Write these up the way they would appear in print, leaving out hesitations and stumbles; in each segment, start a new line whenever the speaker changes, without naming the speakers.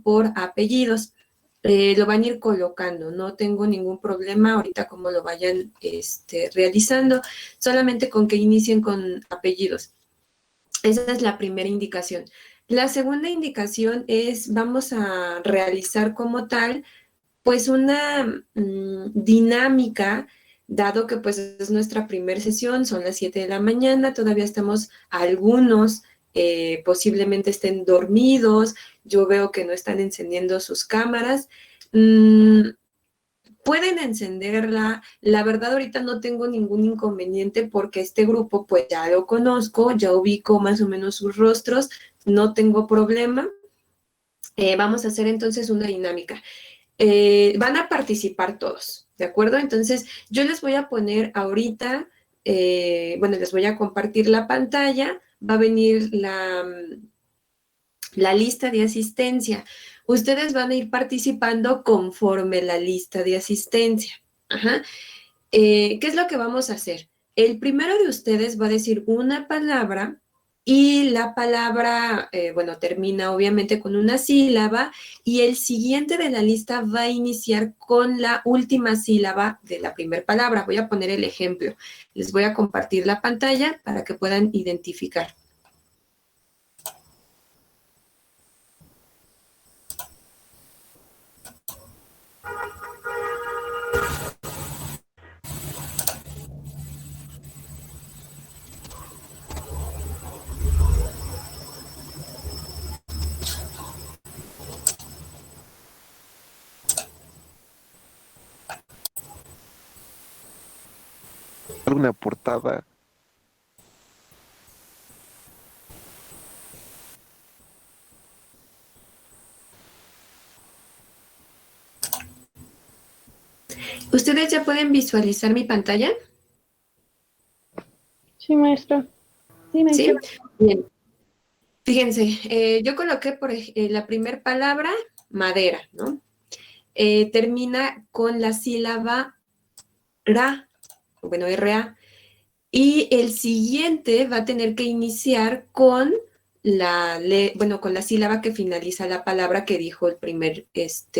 por apellidos. Lo van a ir colocando, no tengo ningún problema ahorita como lo vayan realizando, solamente con que inicien con apellidos. Esa es la primera indicación. La segunda indicación es, vamos a realizar como tal, pues una dinámica, dado que pues es nuestra primera sesión, son las 7 de la mañana, todavía estamos algunos, posiblemente estén dormidos, yo veo que no están encendiendo sus cámaras. Pueden encenderla, la verdad ahorita no tengo ningún inconveniente porque este grupo pues ya lo conozco, ya ubico más o menos sus rostros, no tengo problema. Vamos a hacer entonces una dinámica. Van a participar todos, ¿de acuerdo? Entonces yo les voy a poner ahorita, bueno, les voy a compartir la pantalla, va a venir la lista de asistencia. Ustedes van a ir participando conforme la lista de asistencia. Ajá. ¿Qué es lo que vamos a hacer? El primero de ustedes va a decir una palabra y la palabra, bueno, termina obviamente con una sílaba y el siguiente de la lista va a iniciar con la última sílaba de la primera palabra. Voy a poner el ejemplo. Les voy a compartir la pantalla para que puedan identificar.
Alguna portada.
¿Ustedes ya pueden visualizar mi pantalla?
Sí, maestra. Dime,
¿Sí? Bien. Fíjense, yo coloqué por la primera palabra, madera, ¿no? Termina con la sílaba ra, bueno, RA, y el siguiente va a tener que iniciar con con la sílaba que finaliza la palabra que dijo el primer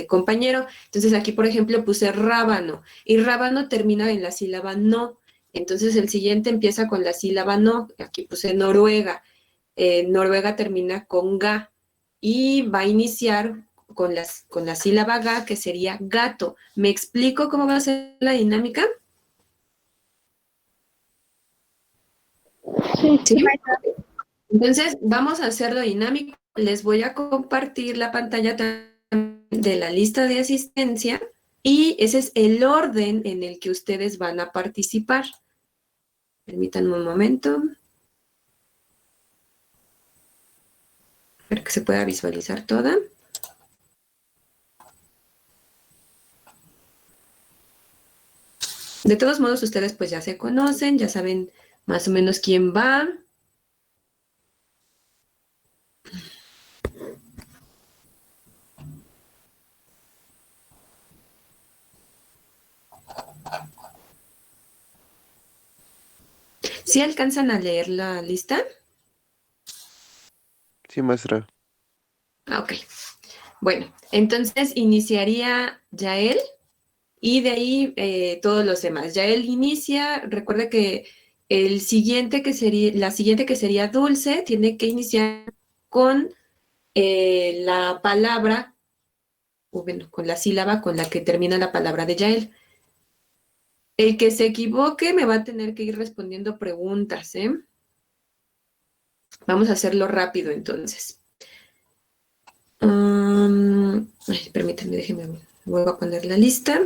compañero. Entonces aquí, por ejemplo, puse rábano, y rábano termina en la sílaba no. Entonces el siguiente empieza con la sílaba no. Aquí puse Noruega. Noruega termina con ga y va a iniciar con la sílaba ga, que sería gato. ¿Me explico cómo va a ser la dinámica?
Sí,
¿Sí? Entonces, vamos a hacerlo dinámico. Les voy a compartir la pantalla de la lista de asistencia y ese es el orden en el que ustedes van a participar. Permítanme un momento para que se pueda visualizar toda. De todos modos, ustedes pues ya se conocen, ya saben más o menos quién va. ¿Sí alcanzan a leer la lista?
Sí, maestra.
Ah, ok. Bueno, entonces iniciaría Yael y de ahí todos los demás. Yael inicia, recuerda que la siguiente que sería Dulce tiene que iniciar con la palabra, o bueno, con la sílaba con la que termina la palabra de Yael. El que se equivoque me va a tener que ir respondiendo preguntas, ¿eh? Vamos a hacerlo rápido entonces. Permítanme, déjenme, vuelvo a poner la lista.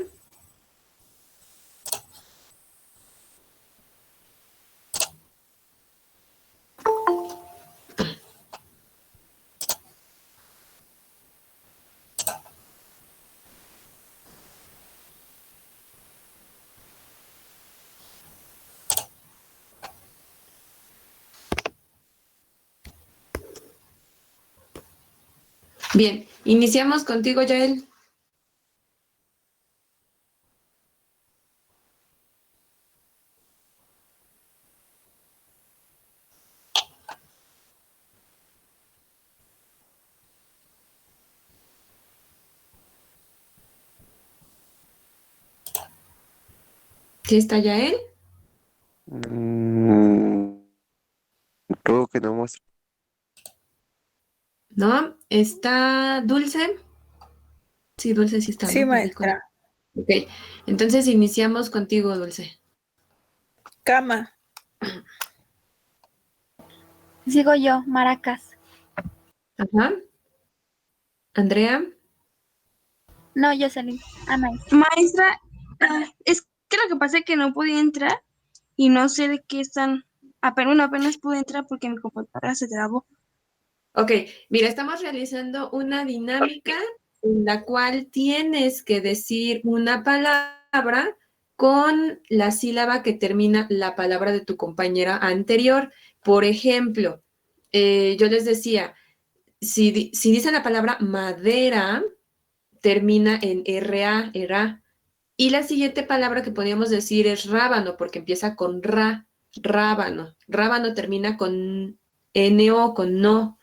Bien, iniciamos contigo, Yael. ¿Sí está ya él?
Mm, creo que no, maestra.
¿No? ¿Está Dulce? Sí, Dulce sí está,
Sí,
¿no? Ahí con...
maestra.
Ok, entonces iniciamos contigo, Dulce.
Cama.
Sigo yo, maracas.
Ajá. Andrea.
No, Jocelyn. Anaís.
Maestra, es que lo que pasa es que no podía entrar y no sé de qué están. Apenas pude entrar porque mi computadora se trabó.
Ok, mira, estamos realizando una dinámica en la cual tienes que decir una palabra con la sílaba que termina la palabra de tu compañera anterior. Por ejemplo, yo les decía, si dice la palabra madera, termina en RA, ERA. Y la siguiente palabra que podríamos decir es rábano, porque empieza con ra, rábano. Rábano termina con NO, con no.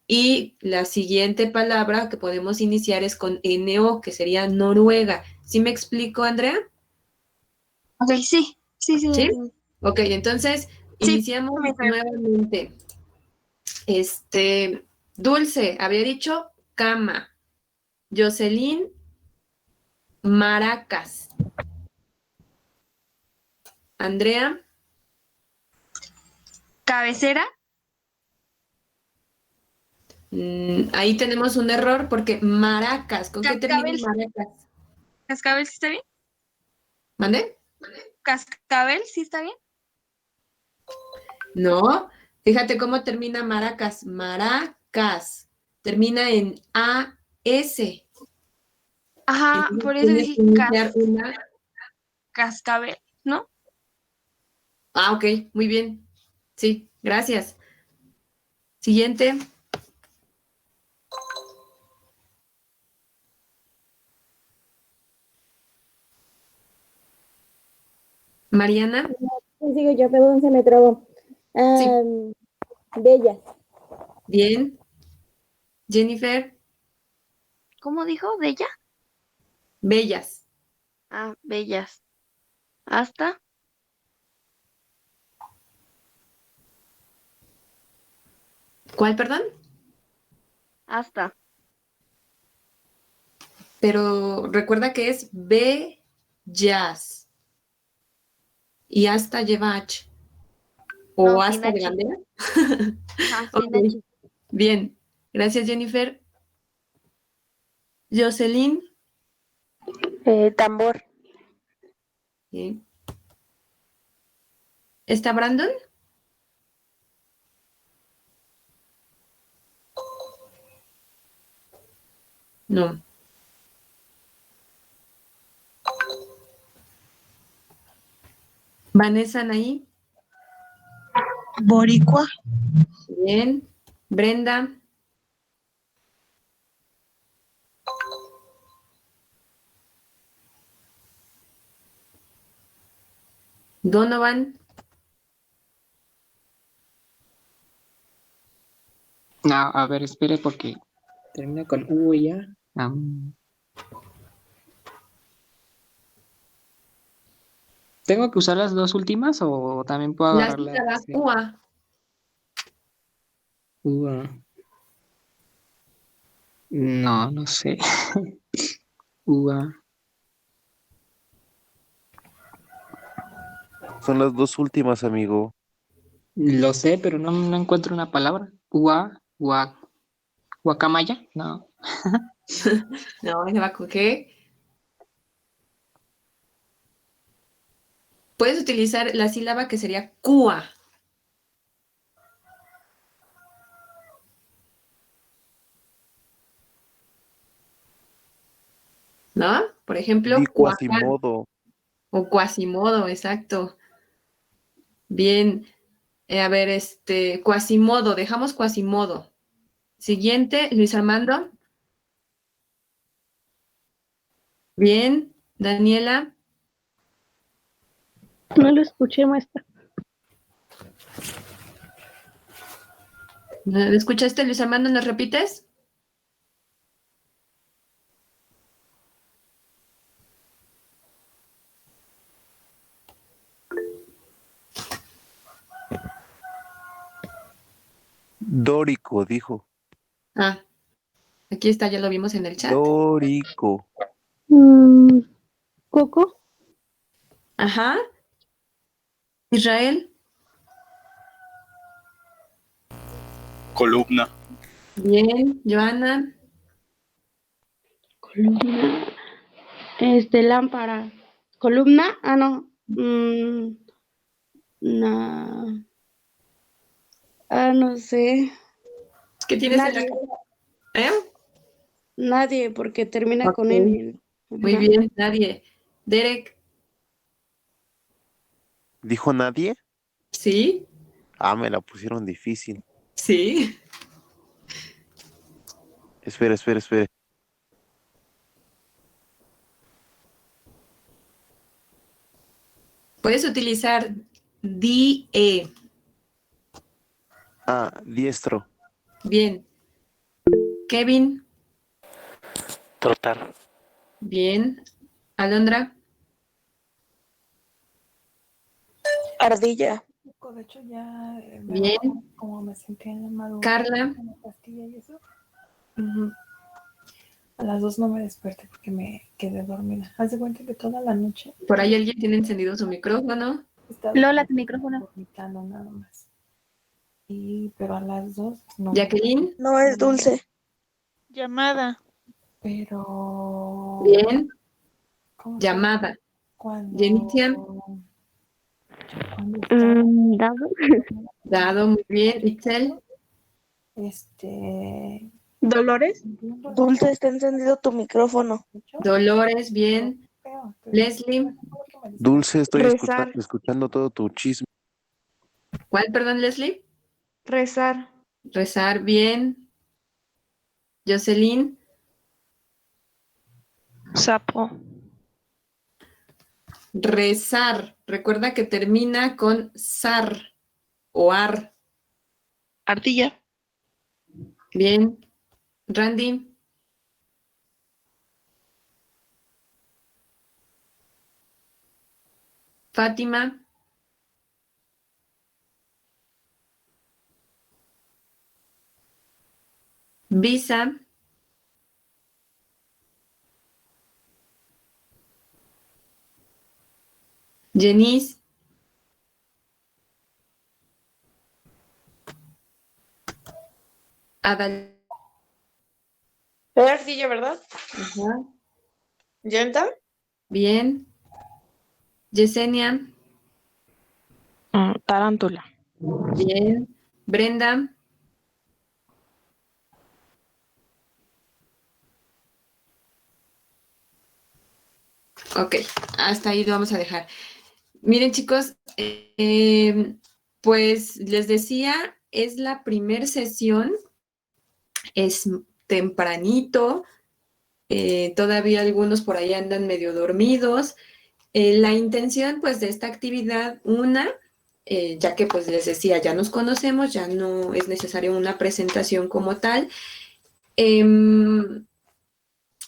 Y la siguiente palabra que podemos iniciar es con NO, que sería Noruega. ¿Sí me explico, Andrea?
Ok, sí,
¿Sí?
entendí.
Ok, entonces
Sí,
iniciamos
maestra.
nuevamente. Dulce, había dicho cama. Jocelyn, maracas. Andrea,
Cabecera,
ahí tenemos un error porque maracas, ¿con qué termina
cascabel,
maracas?
cascabel, ¿sí está bien?
¿Mande?
Cascabel, ¿sí está bien?
No, fíjate cómo termina maracas. Maracas. Termina en AS.
Ajá,
Entonces
por eso
tienes
dije
que iniciar una.
cascabel, ¿no?
Ah, ok, muy bien. Sí, gracias. Siguiente. Mariana.
Sí, sigo yo, perdón, se me trabó.
Sí,
Bellas.
bien. Jennifer,
¿Cómo dijo? ¿De ella?
bellas.
Ah, bellas. Hasta,
¿Cuál, perdón?
hasta.
Pero recuerda que es bellas. Y hasta lleva H.
No,
¿O
sin
hasta de
H.
bandera?
Ajá,
Ok,
sin H.
bien. Gracias, Jennifer. Jocelyn.
Tambor.
Bien. ¿Está Brandon? No. Vanessa Anaí.
Boricua,
Bien. Brenda. Donovan.
No, a ver, espere porque termina con U y ya. ¿Tengo que usar las dos últimas o también puedo
La
agarrar la
sílaba
C?
UA.
No, no sé. Ua.
Son las dos últimas, amigo.
Lo sé, pero no encuentro una palabra. Guacamaya. No.
No, se va con G. Puedes utilizar la sílaba que sería CUA, ¿no? Por
Di
ejemplo, cuacán
Quasimodo.
o cuasimodo, exacto. Bien. A ver, cuasimodo, dejamos cuasimodo. Siguiente, Luis Armando. Bien. Daniela.
No lo escuché, maestra.
¿Lo escuchaste, Luis Armando? ¿Nos repites?
Dórico, dijo.
Ah, aquí está, ya lo vimos en el chat.
Dórico.
Coco.
Ajá. Israel.
Columna.
Bien. Joana.
Columna. Lámpara. Columna. Ah, no. No sé.
¿Qué tienes en la
Nadie.
cara?
Nadie, porque termina
Ok.
con N.
Muy
Ajá.
bien, nadie. Derek.
¿Dijo nadie?
Sí.
Ah, me la pusieron difícil.
Sí.
Espera.
Puedes utilizar DE.
Ah, diestro.
Bien. Kevin.
Trotar.
Bien. Alondra.
Ardilla.
De hecho, ya
Bien.
como me sentía en la madrugada
Carla.
con la pastilla y eso. Ujú. A las 2 no me desperté porque me quedé dormida. Haz de cuenta que toda la noche
Por ahí alguien tiene encendido su micrófono.
estaba
Lola, tu micrófono.
vomitando nada más. Pero a las 2 no.
Jacqueline.
No es dulce.
Llamada.
Pero.
Bien.
¿Cómo se llama?
Llamada.
Cuando
Jenicia.
estaba.
Dado.
Dado. Muy bien. Itzel.
Dolores. Dulce, está encendido tu micrófono.
Dolores. Bien. Leslie.
Dulce, estoy
Rezar.
escuchando todo tu chisme.
¿Cuál, perdón, Leslie?
Rezar.
Rezar. Bien. Jocelyn.
Sapo.
Rezar. Recuerda que termina con sar o ar.
Ardilla.
Bien. Randy. Fátima. Visa. Jenice. Adal.
Es ardilla, ¿verdad?
Ajá.
¿Yenta?
Bien. Yesenia.
Tarántula.
Bien. Brenda. Ok, hasta ahí lo vamos a dejar. Miren, chicos, pues les decía, es la primer sesión, es tempranito, todavía algunos por ahí andan medio dormidos. La intención, pues, de esta actividad, ya que, pues, les decía, ya nos conocemos, ya no es necesaria una presentación como tal,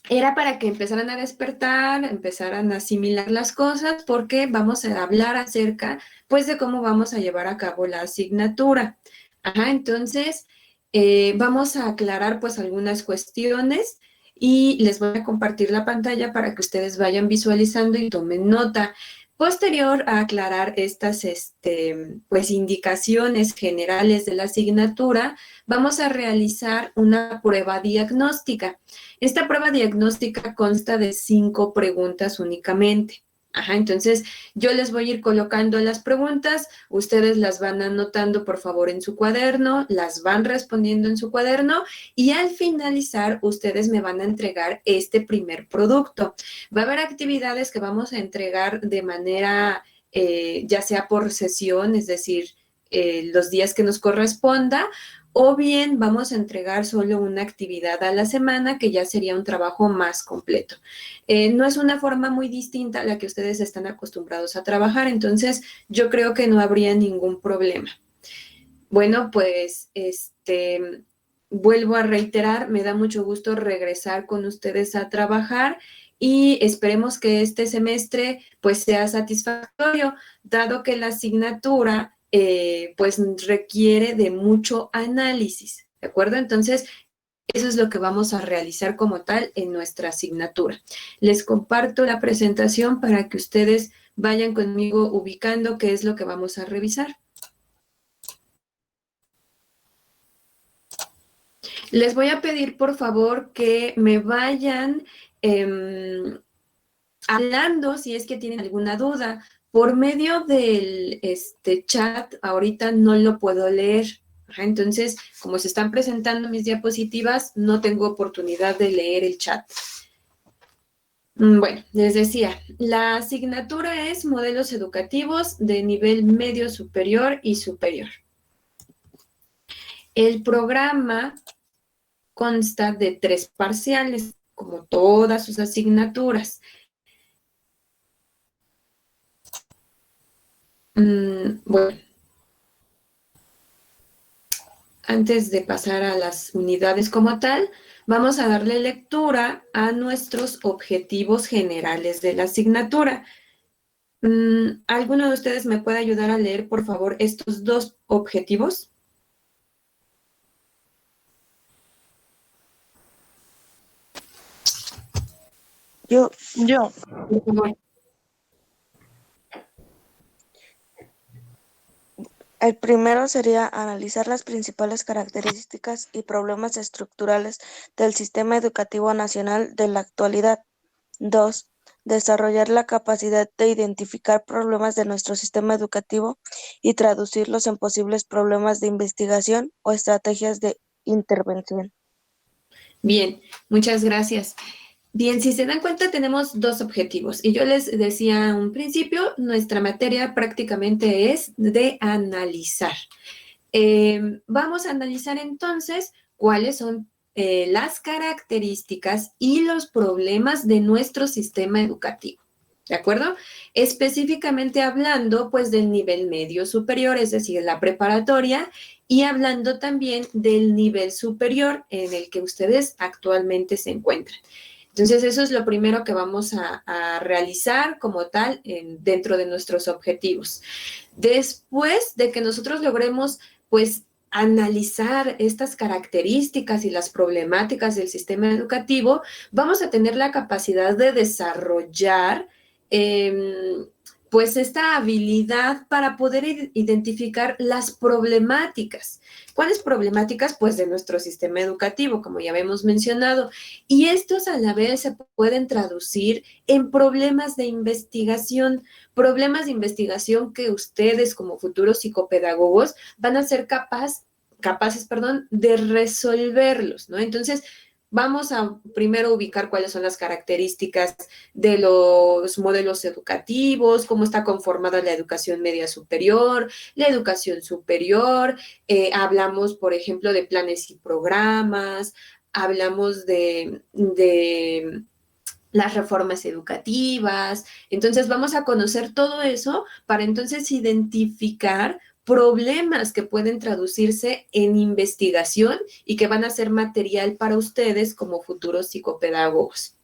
era para que empezaran a despertar, empezaran a asimilar las cosas, porque vamos a hablar acerca, pues, de cómo vamos a llevar a cabo la asignatura. Ajá, entonces, vamos a aclarar, pues, algunas cuestiones y les voy a compartir la pantalla para que ustedes vayan visualizando y tomen nota. Posterior a aclarar estas, pues, indicaciones generales de la asignatura, vamos a realizar una prueba diagnóstica. Esta prueba diagnóstica consta de 5 preguntas únicamente. Ajá, entonces yo les voy a ir colocando las preguntas, ustedes las van anotando por favor en su cuaderno, las van respondiendo en su cuaderno y al finalizar ustedes me van a entregar este primer producto. Va a haber actividades que vamos a entregar de manera, ya sea por sesión, es decir, los días que nos corresponda, o bien vamos a entregar solo una actividad a la semana, que ya sería un trabajo más completo. No es una forma muy distinta a la que ustedes están acostumbrados a trabajar, entonces yo creo que no habría ningún problema. Bueno, pues, vuelvo a reiterar, me da mucho gusto regresar con ustedes a trabajar y esperemos que este semestre pues sea satisfactorio, dado que la asignatura pues requiere de mucho análisis, ¿de acuerdo? Entonces, eso es lo que vamos a realizar como tal en nuestra asignatura. Les comparto la presentación para que ustedes vayan conmigo ubicando qué es lo que vamos a revisar. Les voy a pedir, por favor, que me vayan hablando si es que tienen alguna duda. Por medio del chat, ahorita no lo puedo leer. Entonces, como se están presentando mis diapositivas, no tengo oportunidad de leer el chat. Bueno, les decía, la asignatura es modelos educativos de nivel medio superior y superior. El programa consta de 3 parciales, como todas sus asignaturas. Bueno, antes de pasar a las unidades como tal, vamos a darle lectura a nuestros objetivos generales de la asignatura. ¿Alguno de ustedes me puede ayudar a leer, por favor, estos 2 objetivos?
Yo.
Por favor.
El primero sería analizar las principales características y problemas estructurales del sistema educativo nacional de la actualidad. 2. Desarrollar la capacidad de identificar problemas de nuestro sistema educativo y traducirlos en posibles problemas de investigación o estrategias de intervención.
Bien, muchas gracias. Bien, si se dan cuenta, tenemos 2 objetivos. Y yo les decía a un principio, nuestra materia prácticamente es de analizar. Vamos a analizar entonces cuáles son las características y los problemas de nuestro sistema educativo. ¿De acuerdo? Específicamente hablando, pues, del nivel medio superior, es decir, la preparatoria, y hablando también del nivel superior en el que ustedes actualmente se encuentran. Entonces, eso es lo primero que vamos a realizar como tal dentro de nuestros objetivos. Después de que nosotros logremos, pues, analizar estas características y las problemáticas del sistema educativo, vamos a tener la capacidad de desarrollar pues esta habilidad para poder identificar las problemáticas. ¿Cuáles problemáticas? Pues de nuestro sistema educativo, como ya habíamos mencionado. Y estos a la vez se pueden traducir en problemas de investigación que ustedes como futuros psicopedagogos van a ser capaces, de resolverlos, ¿no? Entonces, vamos a primero ubicar cuáles son las características de los modelos educativos, cómo está conformada la educación media superior, la educación superior, hablamos, por ejemplo, de planes y programas, hablamos de las reformas educativas. Entonces, vamos a conocer todo eso para entonces identificar problemas que pueden traducirse en investigación y que van a ser material para ustedes como futuros psicopedagogos.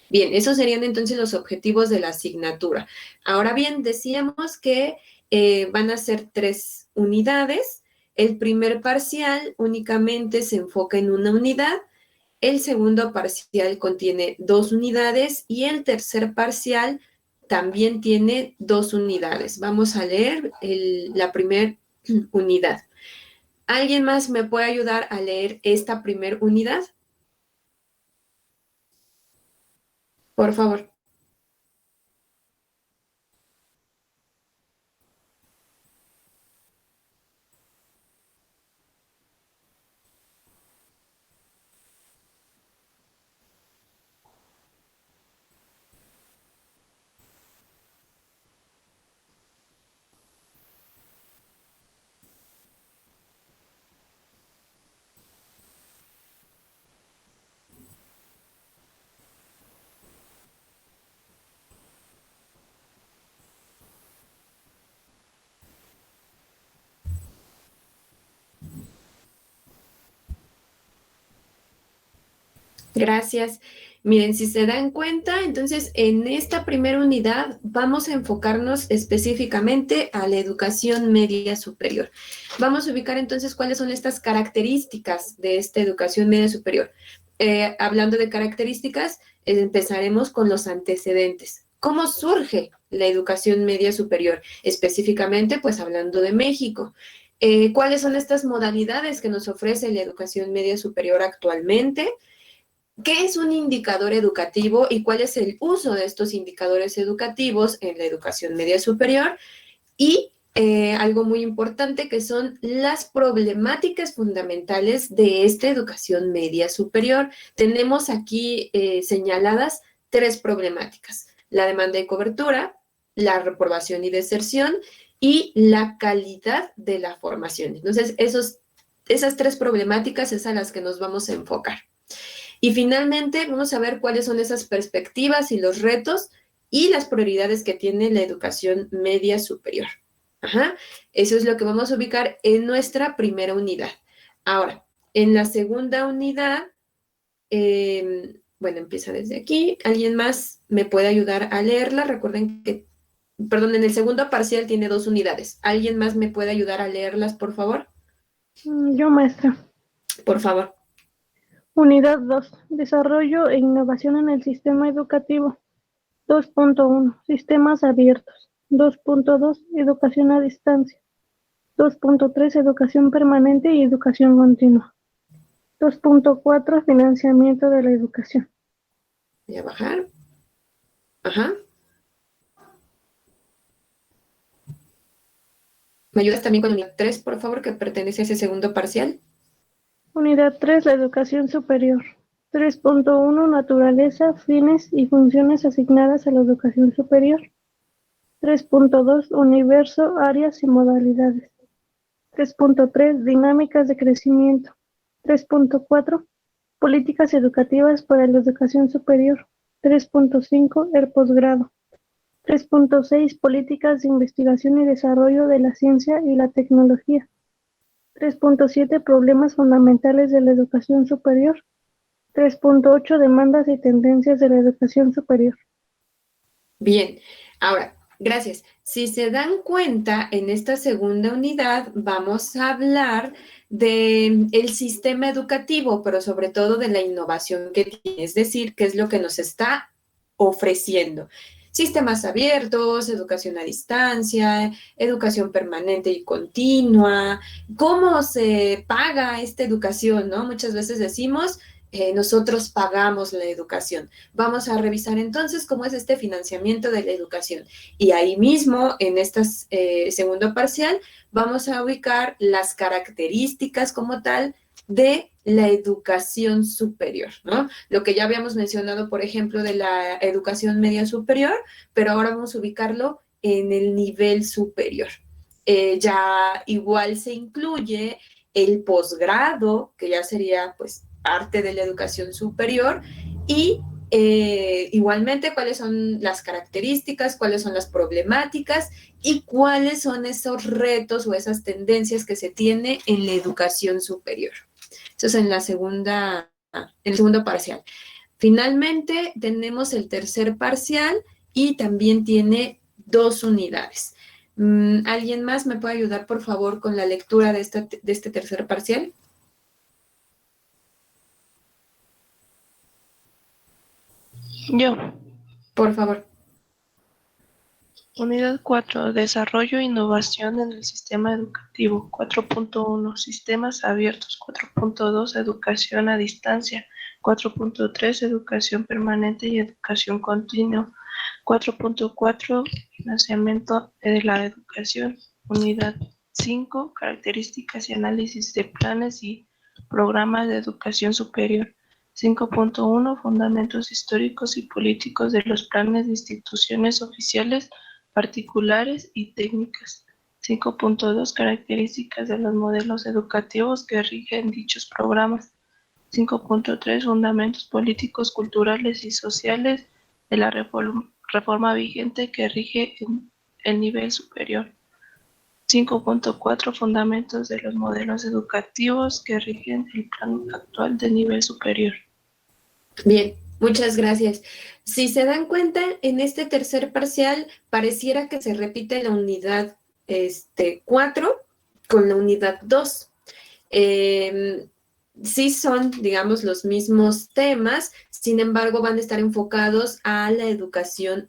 Bien, esos serían entonces los objetivos de la asignatura. Ahora bien, decíamos que van a ser 3 unidades. El primer parcial únicamente se enfoca en una unidad. El segundo parcial contiene 2 unidades y el tercer parcial también tiene 2 unidades. Vamos a leer la primera unidad. ¿Alguien más me puede ayudar a leer esta primera unidad? Por favor. Gracias. Miren, si se dan cuenta, entonces en esta primera unidad vamos a enfocarnos específicamente a la educación media superior. Vamos a ubicar entonces cuáles son estas características de esta educación media superior. Hablando de características, empezaremos con los antecedentes. ¿Cómo surge la educación media superior? Específicamente, pues hablando de México. ¿Cuáles son estas modalidades que nos ofrece la educación media superior actualmente? ¿Qué es un indicador educativo y cuál es el uso de estos indicadores educativos en la educación media superior? Y algo muy importante que son las problemáticas fundamentales de esta educación media superior. Tenemos aquí señaladas 3 problemáticas: la demanda y cobertura, la reprobación y deserción y la calidad de la formación. Entonces, esas 3 problemáticas es a las que nos vamos a enfocar. Y finalmente, vamos a ver cuáles son esas perspectivas y los retos y las prioridades que tiene la educación media superior. Ajá. Eso es lo que vamos a ubicar en nuestra primera unidad. Ahora, en la segunda unidad, bueno, empieza desde aquí. ¿Alguien más me puede ayudar a leerla? Recuerden que, perdón, en el segundo parcial tiene 2 unidades. ¿Alguien más me puede ayudar a leerlas, por favor?
Yo, maestra.
Por favor.
Unidad 2. Desarrollo e innovación en el sistema educativo. 2.1. Sistemas abiertos. 2.2. Educación a distancia. 2.3. Educación permanente y educación continua. 2.4. Financiamiento de la educación.
Voy a bajar. Ajá. ¿Me ayudas también con la unidad 3, por favor, que pertenece a ese segundo parcial?
Unidad 3. La educación superior. 3.1. Naturaleza, fines y funciones asignadas a la educación superior. 3.2. Universo, áreas y modalidades. 3.3. Dinámicas de crecimiento. 3.4. Políticas educativas para la educación superior. 3.5. El posgrado. 3.6. Políticas de investigación y desarrollo de la ciencia y la tecnología. 3.7. Problemas fundamentales de la educación superior. 3.8. Demandas y tendencias de la educación superior.
Bien, ahora, gracias. Si se dan cuenta, en esta segunda unidad vamos a hablar del sistema educativo, pero sobre todo de la innovación que tiene, es decir, qué es lo que nos está ofreciendo. Sistemas abiertos, educación a distancia, educación permanente y continua, cómo se paga esta educación, ¿no? Muchas veces decimos, nosotros pagamos la educación. Vamos a revisar entonces cómo es este financiamiento de la educación. Y ahí mismo, en este segundo parcial, vamos a ubicar las características como tal de la educación superior, ¿no? Lo que ya habíamos mencionado, por ejemplo, de la educación media superior, pero ahora vamos a ubicarlo en el nivel superior. Ya igual se incluye el posgrado, que ya sería, pues, parte de la educación superior, y igualmente cuáles son las características, cuáles son las problemáticas y cuáles son esos retos o esas tendencias que se tiene en la educación superior. Eso es en el segundo parcial. Finalmente tenemos el tercer parcial y también tiene 2 unidades. ¿Alguien más me puede ayudar, por favor, con la lectura de este tercer parcial?
Yo.
Por favor.
Unidad 4. Desarrollo e innovación en el sistema educativo. 4.1. Sistemas abiertos. 4.2. Educación a distancia. 4.3. Educación permanente y educación continua. 4.4. Financiamiento de la educación. Unidad 5. Características y análisis de planes y programas de educación superior. 5.1. Fundamentos históricos y políticos de los planes de instituciones oficiales, particulares y técnicas. 5.2. Características de los modelos educativos que rigen dichos programas. 5.3. Fundamentos políticos, culturales y sociales de la reforma vigente que rige en el nivel superior. 5.4. Fundamentos de los modelos educativos que rigen el plan actual de nivel superior.
Bien, Muchas gracias. Si se dan cuenta, en este tercer parcial pareciera que se repite la unidad 4 con la unidad 2. Sí son, digamos, los mismos temas, sin embargo, van a estar enfocados a la educación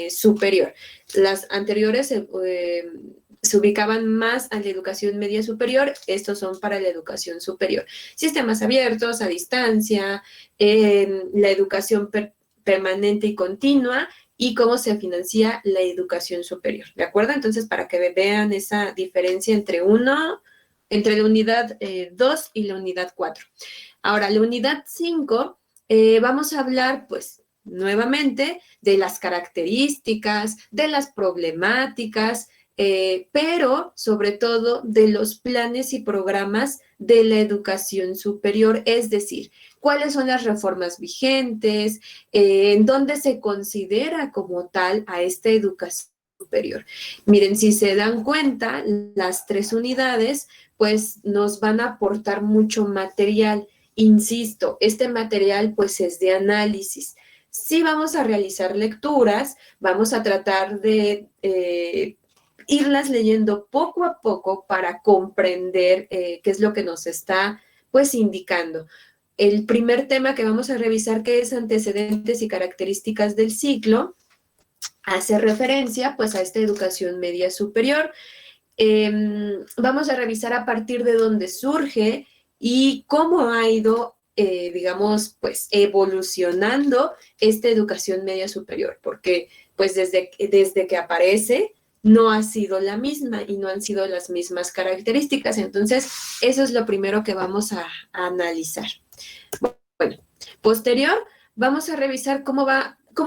superior. Las anteriores se ubicaban más a la educación media superior, estos son para la educación superior. Sistemas abiertos, a distancia, la educación permanente y continua, y cómo se financia la educación superior, ¿de acuerdo? Entonces, para que vean esa diferencia entre la unidad 2 y la unidad 4. Ahora, la unidad 5, vamos a hablar, pues, nuevamente de las características, de las problemáticas, pero sobre todo de los planes y programas de la educación superior, es decir, cuáles son las reformas vigentes, en dónde se considera como tal a esta educación superior. Miren, si se dan cuenta, las 3 unidades pues nos van a aportar mucho material. Insisto, este material pues es de análisis. Sí vamos a realizar lecturas, vamos a tratar de irlas leyendo poco a poco para comprender qué es lo que nos está pues indicando. El primer tema que vamos a revisar, que es antecedentes y características del ciclo, hace referencia pues a esta educación media superior. Vamos a revisar a partir de dónde surge y cómo ha ido, digamos, pues evolucionando esta educación media superior, porque pues desde que aparece no ha sido la misma y no han sido las mismas características. Entonces, eso es lo primero que vamos a analizar. Bueno, posterior, vamos a revisar cómo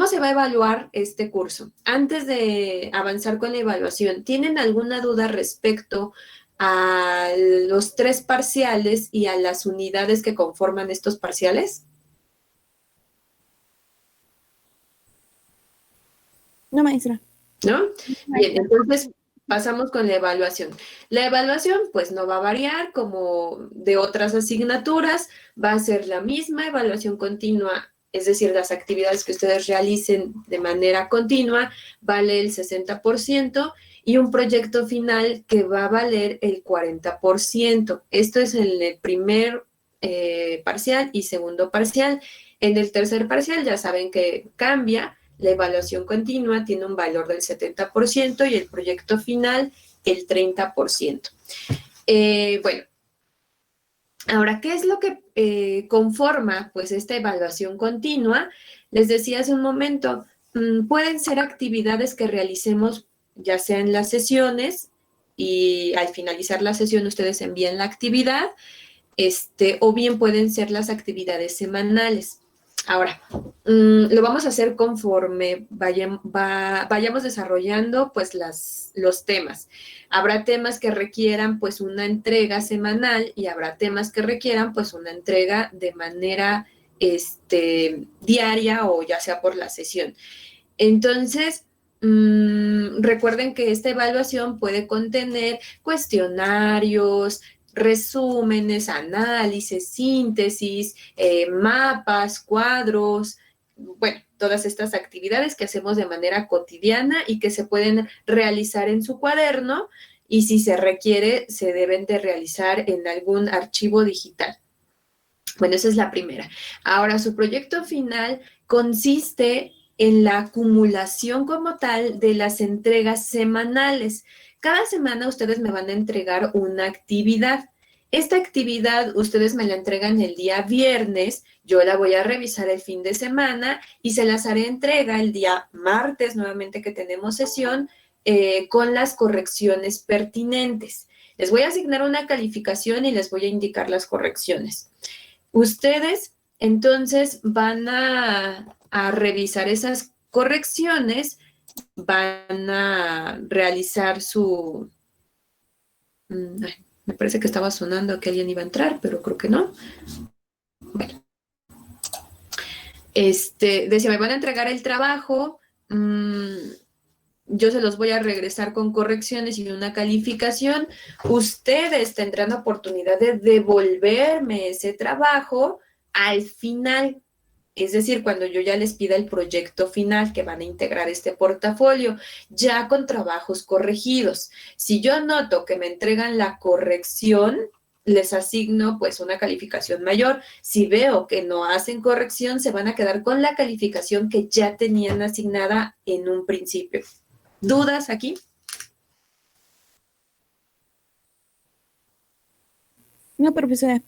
se va a evaluar este curso. Antes de avanzar con la evaluación, ¿tienen alguna duda respecto a los 3 parciales y a las unidades que conforman estos parciales?
No, maestra.
¿No? Bien, entonces pasamos con la evaluación. La evaluación, pues, no va a variar como de otras asignaturas, va a ser la misma evaluación continua, es decir, las actividades que ustedes realicen de manera continua, vale el 60%, y un proyecto final que va a valer el 40%. Esto es en el primer parcial y segundo parcial. En el tercer parcial ya saben que cambia. La evaluación continua tiene un valor del 70% y el proyecto final el 30%. Bueno, ahora, ¿qué es lo que conforma pues esta evaluación continua? Les decía hace un momento, pueden ser actividades que realicemos ya sea en las sesiones y al finalizar la sesión ustedes envían la actividad, o bien pueden ser las actividades semanales. Ahora, lo vamos a hacer conforme vayamos desarrollando pues los temas. Habrá temas que requieran pues una entrega semanal y habrá temas que requieran pues una entrega de manera diaria o ya sea por la sesión. Entonces, recuerden que esta evaluación puede contener cuestionarios, resúmenes, análisis, síntesis, mapas, cuadros, bueno, todas estas actividades que hacemos de manera cotidiana y que se pueden realizar en su cuaderno y si se requiere se deben de realizar en algún archivo digital. Bueno, esa es la primera. Ahora, su proyecto final consiste en la acumulación como tal de las entregas semanales. Cada semana ustedes me van a entregar una actividad. Esta actividad ustedes me la entregan el día viernes, yo la voy a revisar el fin de semana y se las haré entrega el día martes, nuevamente que tenemos sesión, con las correcciones pertinentes. Les voy a asignar una calificación y les voy a indicar las correcciones. Ustedes entonces van a revisar esas correcciones, van a realizar su... me parece que estaba sonando que alguien iba a entrar, pero creo que no. Bueno. Decía, me van a entregar el trabajo, yo se los voy a regresar con correcciones y una calificación. Ustedes tendrán oportunidad de devolverme ese trabajo al final. es decir, cuando yo ya les pida el proyecto final que van a integrar este portafolio, ya con trabajos corregidos. Si yo noto que me entregan la corrección, les asigno pues una calificación mayor. Si veo que no hacen corrección, se van a quedar con la calificación que ya tenían asignada en un principio. ¿Dudas aquí?
No, profesora.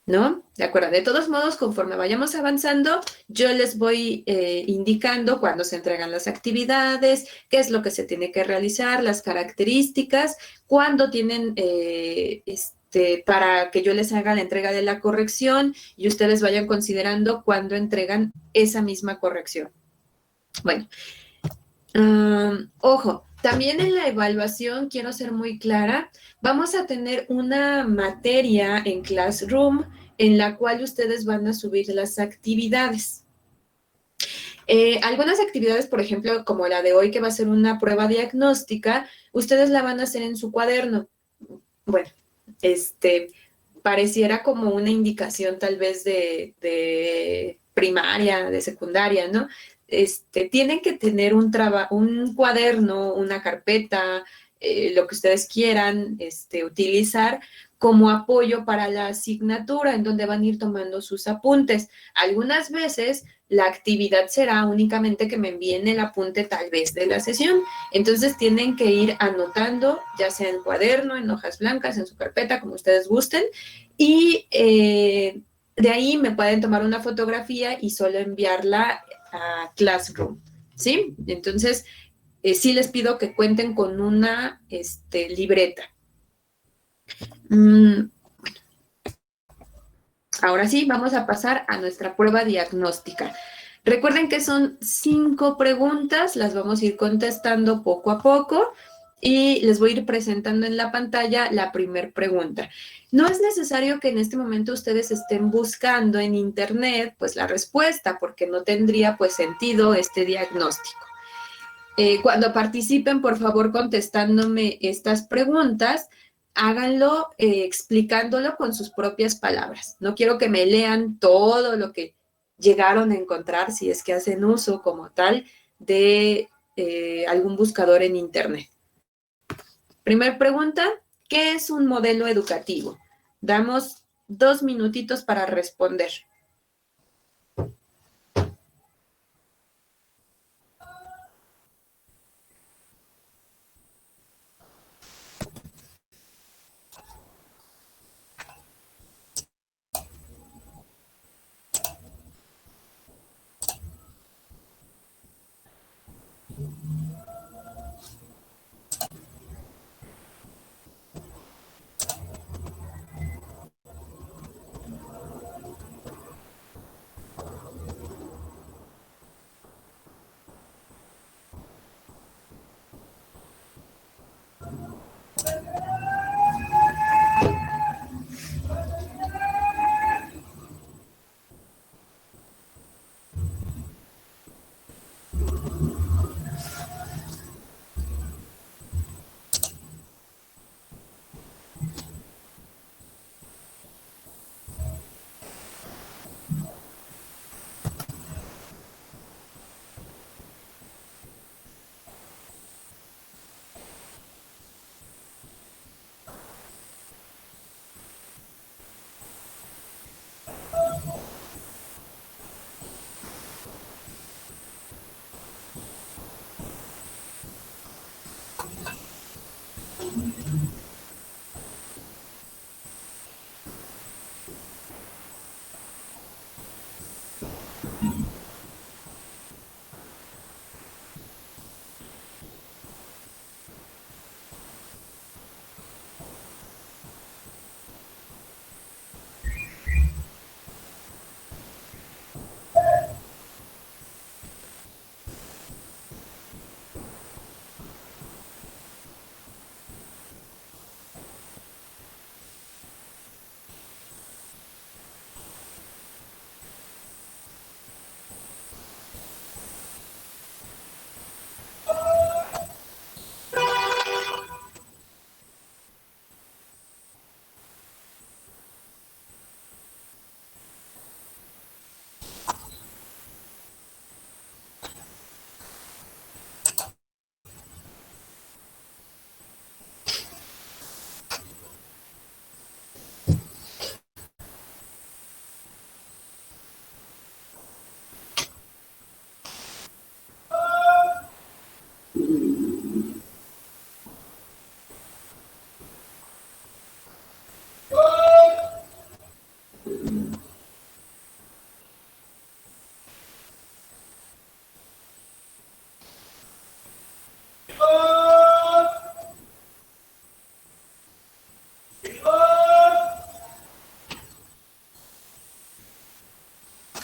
¿No? De acuerdo. De todos modos, conforme vayamos avanzando, yo les voy indicando cuándo se entregan las actividades, qué es lo que se tiene que realizar, las características, cuándo tienen para que yo les haga la entrega de la corrección y ustedes vayan considerando cuándo entregan esa misma corrección. Bueno, ojo, también en la evaluación, quiero ser muy clara, vamos a tener una materia en Classroom en la cual ustedes van a subir las actividades. Algunas actividades, por ejemplo, como la de hoy, que va a ser una prueba diagnóstica, ustedes la van a hacer en su cuaderno. Bueno, pareciera como una indicación tal vez de primaria, de secundaria, ¿no? Tienen que tener un cuaderno, una carpeta, lo que ustedes quieran utilizar como apoyo para la asignatura, en donde van a ir tomando sus apuntes. Algunas veces la actividad será únicamente que me envíen el apunte tal vez de la sesión. Entonces tienen que ir anotando, ya sea en cuaderno, en hojas blancas, en su carpeta, como ustedes gusten, y de ahí me pueden tomar una fotografía y solo enviarla a Classroom, ¿sí? Entonces, sí les pido que cuenten con una libreta. Ahora sí, vamos a pasar a nuestra prueba diagnóstica. Recuerden que son 5 preguntas, las vamos a ir contestando poco a poco y les voy a ir presentando en la pantalla la primera pregunta. No es necesario que en este momento ustedes estén buscando en internet pues la respuesta, porque no tendría pues sentido este diagnóstico. Cuando participen, por favor, contestándome estas preguntas, háganlo explicándolo con sus propias palabras. No quiero que me lean todo lo que llegaron a encontrar, si es que hacen uso como tal de algún buscador en internet. Primer pregunta, ¿qué es un modelo educativo? Damos 2 minutitos para responder.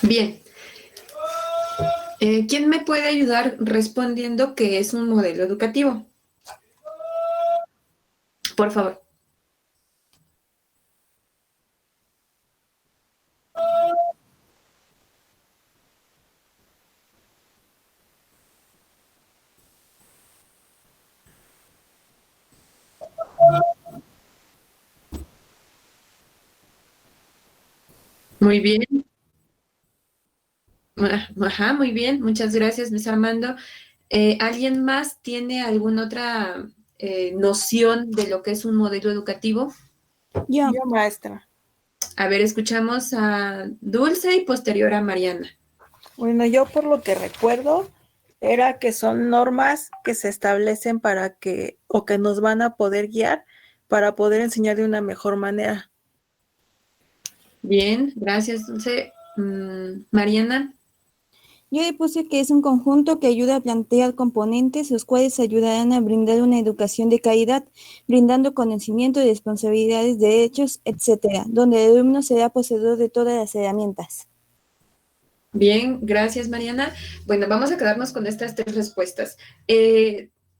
Bien. ¿Quién me puede ayudar respondiendo qué es un modelo educativo? Por favor. Muy bien. Ajá, muy bien. Muchas gracias, Luis Armando. ¿Alguien más tiene alguna otra noción de lo que es un modelo educativo?
Yo.
Yo, maestra.
A ver, escuchamos a Dulce y posterior a Mariana.
Bueno, yo por lo que recuerdo era que son normas que se establecen para que, o que nos van a poder guiar para poder enseñar de una mejor manera.
Bien, gracias, Dulce. Mariana.
Yo le puse que es un conjunto que ayuda a plantear componentes, los cuales ayudarán a brindar una educación de calidad, brindando conocimiento, responsabilidades, derechos, etcétera, donde el alumno será poseedor de todas las herramientas.
Bien, gracias, Mariana. Bueno, vamos a quedarnos con estas 3 respuestas.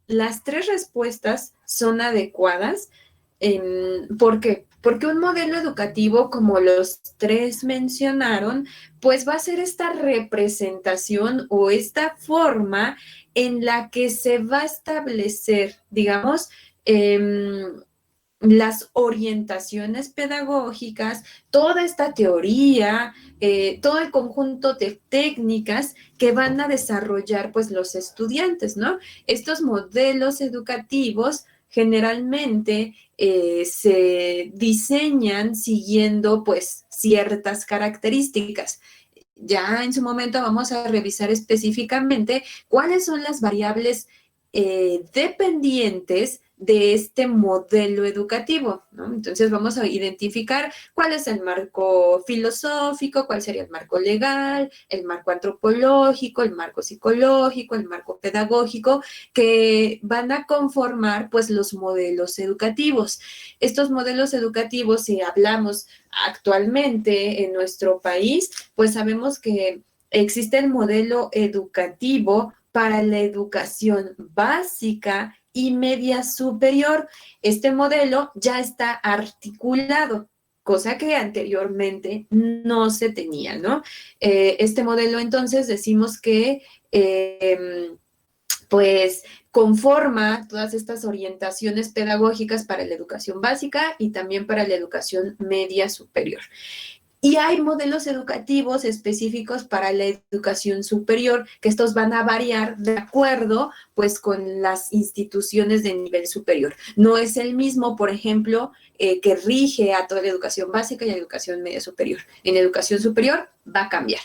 Las 3 respuestas son adecuadas. ¿Por qué? Porque un modelo educativo, como los 3 mencionaron, pues va a ser esta representación o esta forma en la que se va a establecer, digamos, las orientaciones pedagógicas, toda esta teoría, todo el conjunto de técnicas que van a desarrollar pues los estudiantes, ¿no? Estos modelos educativos generalmente se diseñan siguiendo pues ciertas características. Ya en su momento vamos a revisar específicamente cuáles son las variables dependientes de este modelo educativo, ¿no? Entonces vamos a identificar cuál es el marco filosófico, cuál sería el marco legal, el marco antropológico, el marco psicológico, el marco pedagógico, que van a conformar pues los modelos educativos. Estos modelos educativos, si hablamos actualmente en nuestro país, pues sabemos que existe el modelo educativo para la educación básica y media superior. Este modelo ya está articulado, cosa que anteriormente no se tenía, ¿no? Este modelo entonces decimos que pues conforma todas estas orientaciones pedagógicas para la educación básica y también para la educación media superior. Y hay modelos educativos específicos para la educación superior, que estos van a variar de acuerdo, pues, con las instituciones de nivel superior. No es el mismo, por ejemplo, que rige a toda la educación básica y la educación media superior. En la educación superior va a cambiar.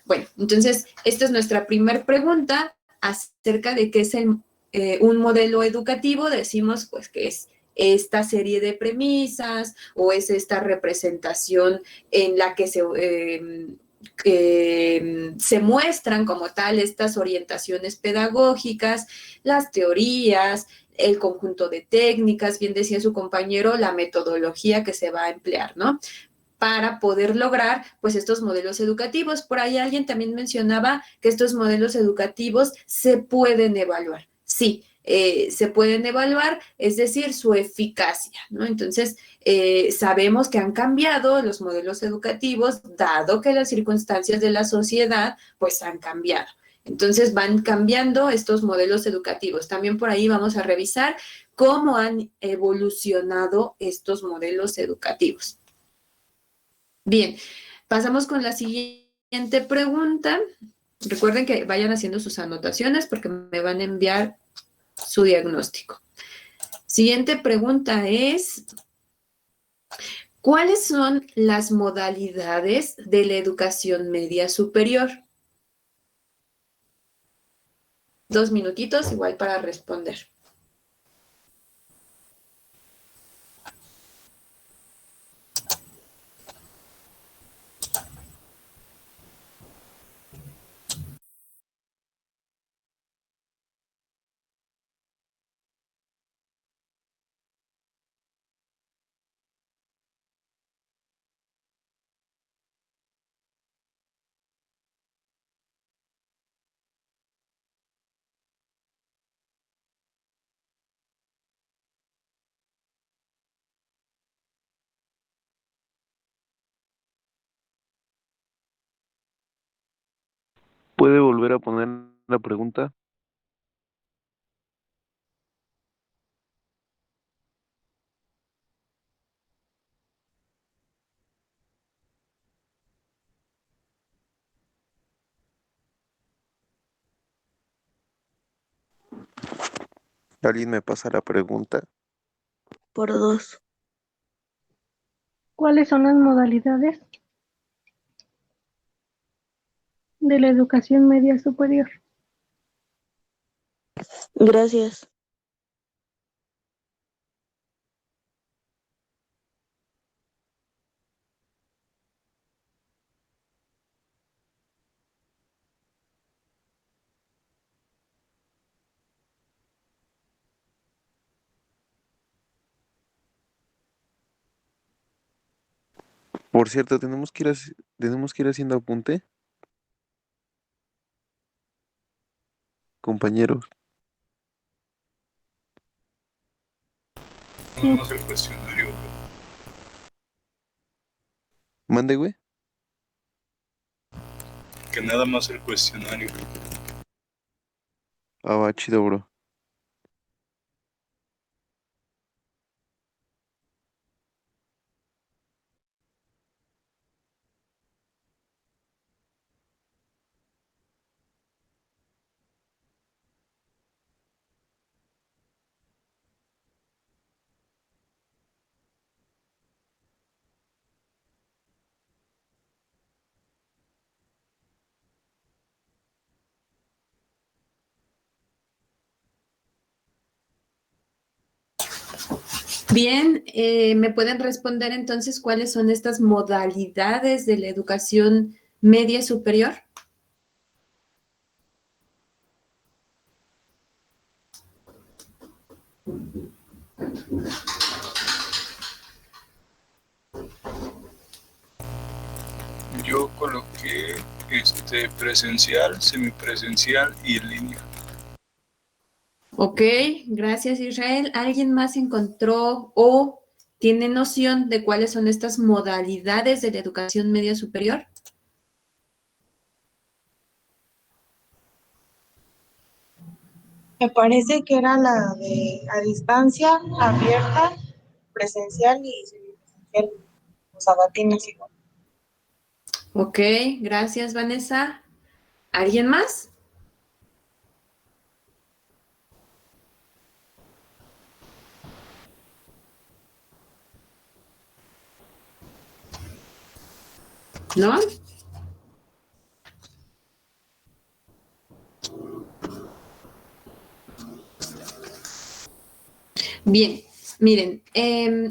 Bueno, entonces, esta es nuestra primera pregunta acerca de qué es un modelo educativo. Decimos, pues, que es esta serie de premisas o es esta representación en la que se muestran como tal estas orientaciones pedagógicas, las teorías, el conjunto de técnicas, bien decía su compañero, la metodología que se va a emplear, ¿no? Para poder lograr pues estos modelos educativos. Por ahí alguien también mencionaba que estos modelos educativos se pueden evaluar. Sí, se pueden evaluar, es decir, su eficacia, ¿no? Entonces, sabemos que han cambiado los modelos educativos, dado que las circunstancias de la sociedad pues han cambiado. Entonces van cambiando estos modelos educativos. También por ahí vamos a revisar cómo han evolucionado estos modelos educativos. Bien, pasamos con la siguiente pregunta. Recuerden que vayan haciendo sus anotaciones porque me van a enviar su diagnóstico. Siguiente pregunta es, ¿cuáles son las modalidades de la educación media superior? 2 minutitos igual para responder.
¿Puede volver a poner la pregunta? ¿Alguien me pasa la pregunta?
Por 2.
¿Cuáles son las modalidades de la educación media superior?
Gracias.
Por cierto, tenemos que ir haciendo apunte, compañeros.
Sí.
Más el cuestionario.
Mande, güey.
Que nada más el cuestionario.
Ah, va, chido, bro.
Bien, ¿me pueden responder entonces cuáles son estas modalidades de la educación media superior?
Yo coloqué presencial, semipresencial y en línea.
Ok, gracias Israel. ¿Alguien más encontró o tiene noción de cuáles son estas modalidades de la educación media superior?
Me parece que era la de a distancia, abierta, presencial y semipresencial. O sea, latinas igual.
Ok, gracias Vanessa. ¿Alguien más? ¿No? Bien, miren,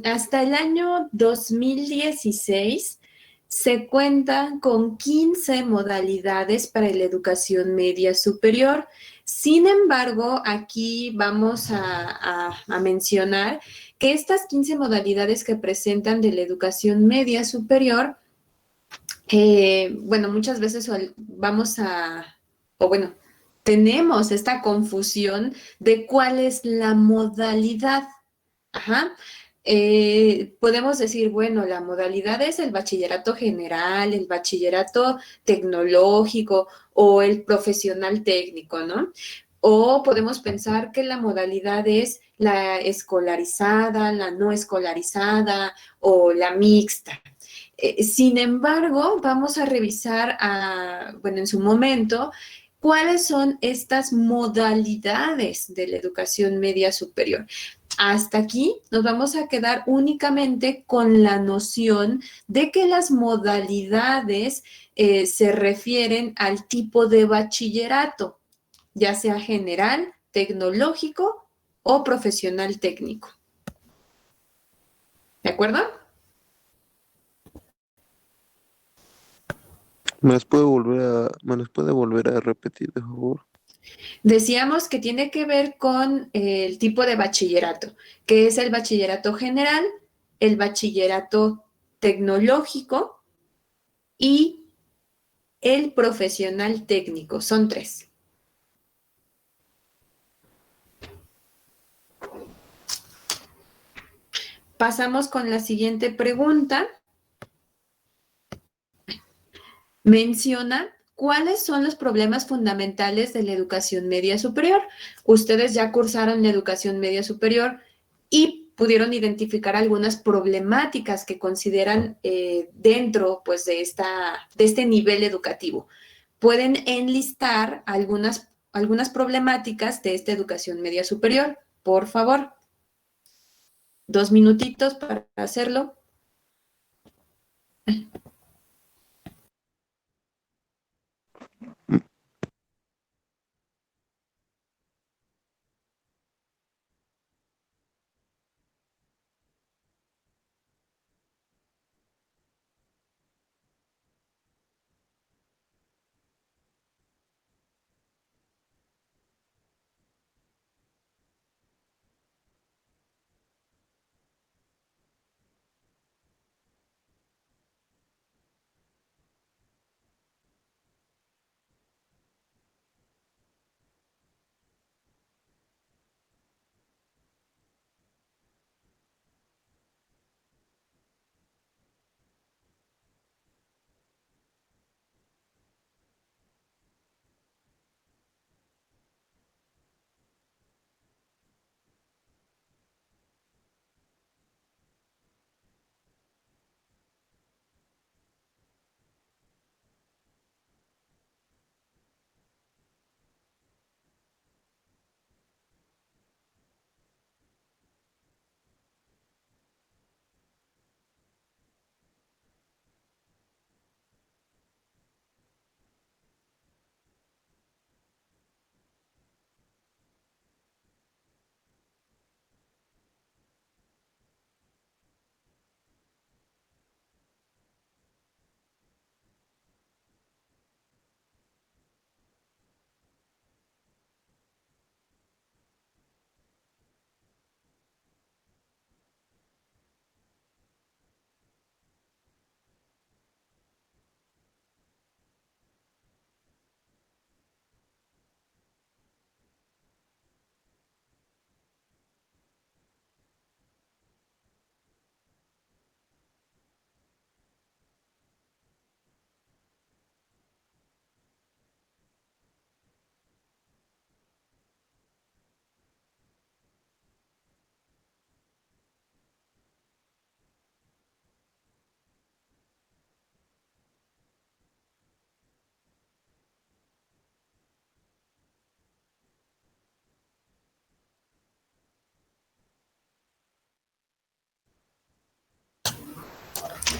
hasta el año 2016 se cuentan con 15 modalidades para la educación media superior. Sin embargo, aquí vamos a mencionar que estas 15 modalidades que presentan de la educación media superior, bueno, muchas veces tenemos esta confusión de cuál es la modalidad. Ajá. Podemos decir, bueno, la modalidad es el bachillerato general, el bachillerato tecnológico o el profesional técnico, ¿no? O podemos pensar que la modalidad es la escolarizada, la no escolarizada o la mixta. Sin embargo, vamos a revisar, en su momento, cuáles son estas modalidades de la educación media superior. Hasta aquí nos vamos a quedar únicamente con la noción de que las modalidades se refieren al tipo de bachillerato, ya sea general, tecnológico o profesional técnico. ¿De acuerdo?
¿Me las puede volver a repetir, de favor?
Decíamos que tiene que ver con el tipo de bachillerato, que es el bachillerato general, el bachillerato tecnológico y el profesional técnico. Son 3. Pasamos con la siguiente pregunta. Menciona ¿cuáles son los problemas fundamentales de la educación media superior? Ustedes ya cursaron la educación media superior y pudieron identificar algunas problemáticas que consideran dentro, pues, de este nivel educativo. Pueden enlistar algunas problemáticas de esta educación media superior, por favor. 2 minutitos para hacerlo.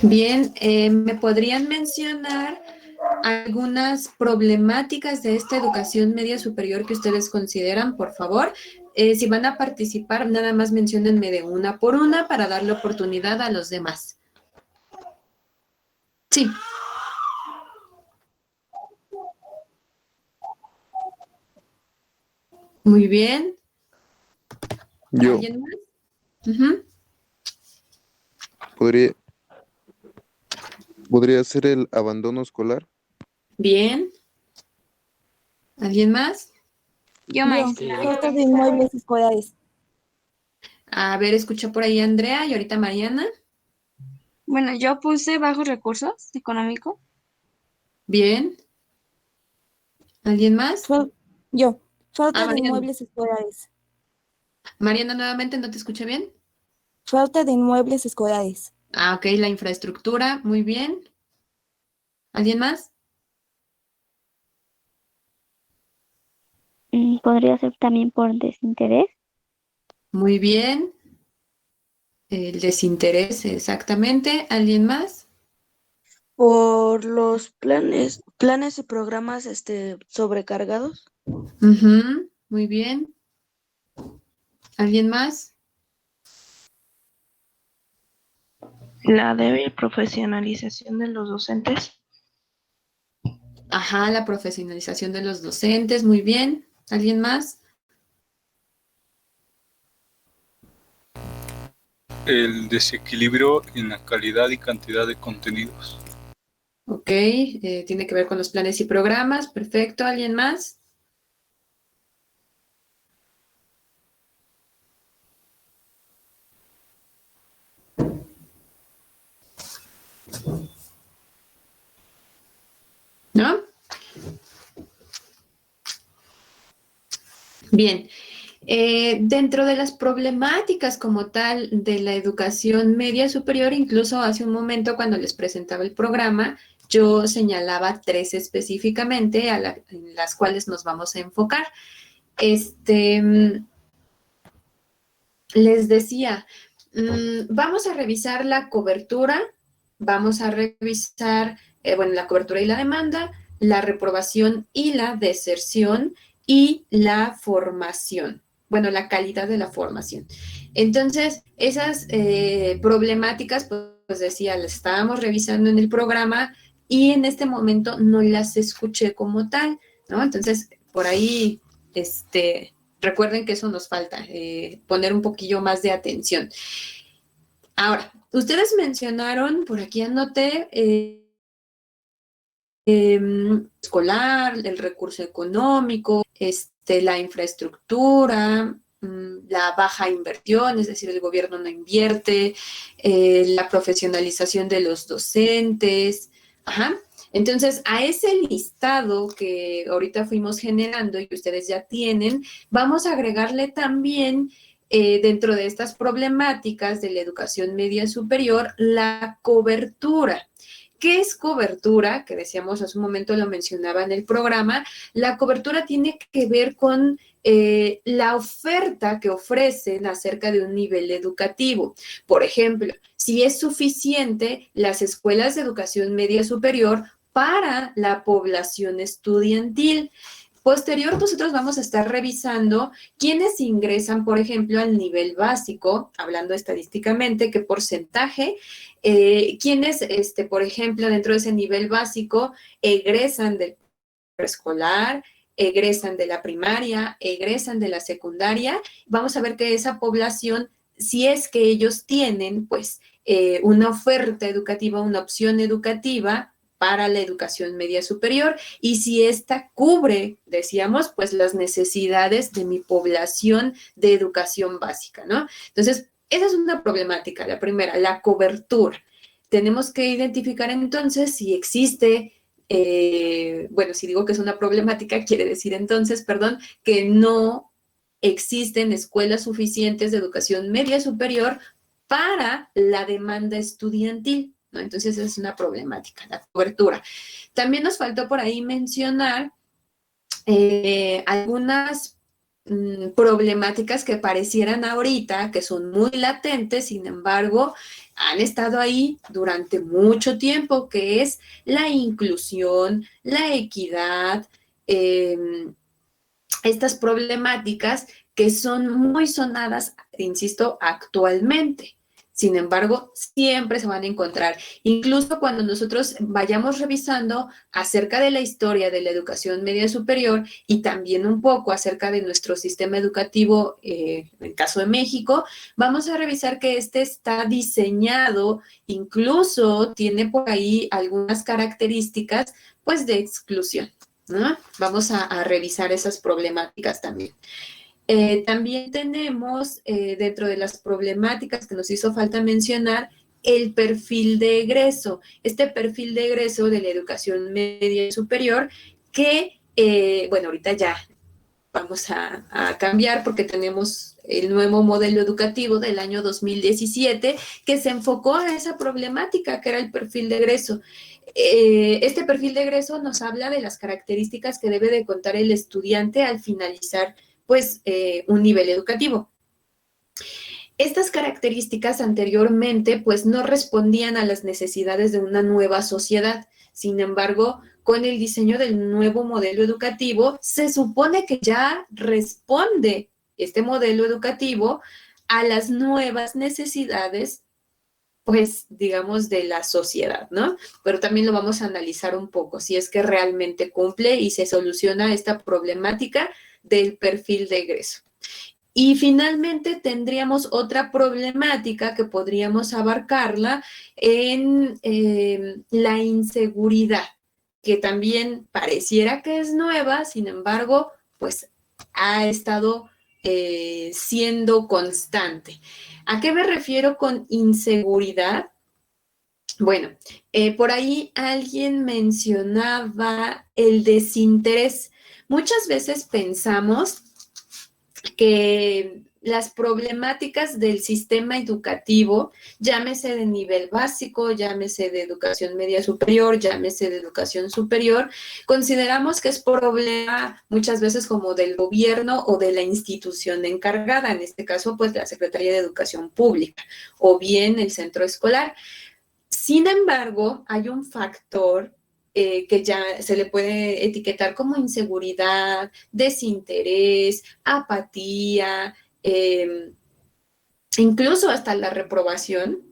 Bien, ¿me podrían mencionar algunas problemáticas de esta educación media superior que ustedes consideran, por favor? Si van a participar, nada más menciónenme de una por una para darle oportunidad a los demás. Sí. Muy bien.
Yo
¿Alguien más? Ujú.
podría ser el abandono escolar.
Bien. ¿Alguien más?
Yo,
Yo,
maestra.
falta de inmuebles escolares.
A ver, escucha por ahí a Andrea y ahorita Mariana.
Bueno, yo puse bajos recursos económicos.
Bien. ¿Alguien más?
Yo, falta de
Mariana.
inmuebles escolares.
Mariana, nuevamente, ¿no te escuché bien?
Falta de inmuebles escolares.
Ok, la infraestructura, muy bien. ¿Alguien más?
Podría ser también por desinterés.
Muy bien. El desinterés, exactamente. ¿Alguien más?
Por los planes y programas sobrecargados.
Ujú, muy bien. ¿Alguien más?
La débil profesionalización de los docentes.
Ajá, la profesionalización de los docentes, muy bien. ¿Alguien más?
El desequilibrio en la calidad y cantidad de contenidos.
Ok, tiene que ver con los planes y programas, perfecto. ¿Alguien más? ¿No? Bien, dentro de las problemáticas como tal de la educación media superior, incluso hace un momento cuando les presentaba el programa, yo señalaba 3 específicamente en las cuales nos vamos a enfocar. Les decía, vamos a revisar la cobertura, vamos a revisar, la cobertura y la demanda, la reprobación y la deserción y la formación. Bueno, la calidad de la formación. Entonces, esas problemáticas, pues decía, las estábamos revisando en el programa y en este momento no las escuché como tal, ¿no? Entonces, por ahí, recuerden que eso nos falta, poner un poquillo más de atención. Ahora, ustedes mencionaron, por aquí anoté, escolar, el recurso económico, la infraestructura, la baja inversión, es decir, el gobierno no invierte, la profesionalización de los docentes. Ajá. Entonces, a ese listado que ahorita fuimos generando y que ustedes ya tienen, vamos a agregarle también dentro de estas problemáticas de la educación media superior, la cobertura. ¿Qué es cobertura? Que decíamos hace un momento, lo mencionaba en el programa. La cobertura tiene que ver con la oferta que ofrecen acerca de un nivel educativo. Por ejemplo, si es suficiente las escuelas de educación media superior para la población estudiantil. Posterior, nosotros vamos a estar revisando quiénes ingresan, por ejemplo, al nivel básico, hablando estadísticamente, qué porcentaje, quiénes, por ejemplo, dentro de ese nivel básico, egresan del preescolar, egresan de la primaria, egresan de la secundaria. Vamos a ver que esa población, si es que ellos tienen, pues, una oferta educativa, una opción educativa para la educación media superior y si esta cubre, decíamos, pues las necesidades de mi población de educación básica, ¿no? Entonces, esa es una problemática, la primera, la cobertura. Tenemos que identificar entonces si existe, si digo que es una problemática, quiere decir entonces, que no existen escuelas suficientes de educación media superior para la demanda estudiantil, ¿no? Entonces, esa es una problemática, la cobertura. También nos faltó por ahí mencionar algunas problemáticas que parecieran ahorita, que son muy latentes, sin embargo, han estado ahí durante mucho tiempo, que es la inclusión, la equidad, estas problemáticas que son muy sonadas, insisto, actualmente. Sin embargo, siempre se van a encontrar. Incluso cuando nosotros vayamos revisando acerca de la historia de la educación media superior y también un poco acerca de nuestro sistema educativo, en el caso de México, vamos a revisar que está diseñado, incluso tiene por ahí algunas características, pues, de exclusión, ¿no? Vamos a revisar esas problemáticas también. También tenemos dentro de las problemáticas que nos hizo falta mencionar el perfil de egreso. Este perfil de egreso de la educación media y superior que, ahorita ya vamos a cambiar porque tenemos el nuevo modelo educativo del año 2017 que se enfocó a esa problemática que era el perfil de egreso. Este perfil de egreso nos habla de las características que debe de contar el estudiante al finalizar pues un nivel educativo. Estas características anteriormente pues no respondían a las necesidades de una nueva sociedad. Sin embargo, con el diseño del nuevo modelo educativo, se supone que ya responde este modelo educativo a las nuevas necesidades, pues, digamos, de la sociedad, ¿no? Pero también lo vamos a analizar un poco, si es que realmente cumple y se soluciona esta problemática del perfil de egreso. Y finalmente tendríamos otra problemática que podríamos abarcarla en la inseguridad, que también pareciera que es nueva, sin embargo, pues ha estado siendo constante. ¿A qué me refiero con inseguridad? Bueno, por ahí alguien mencionaba el desinterés. Muchas veces pensamos que las problemáticas del sistema educativo, llámese de nivel básico, llámese de educación media superior, llámese de educación superior, consideramos que es problema muchas veces como del gobierno o de la institución encargada, en este caso pues la Secretaría de Educación Pública o bien el centro escolar. Sin embargo, hay un factor que ya se le puede etiquetar como inseguridad, desinterés, apatía, incluso hasta la reprobación,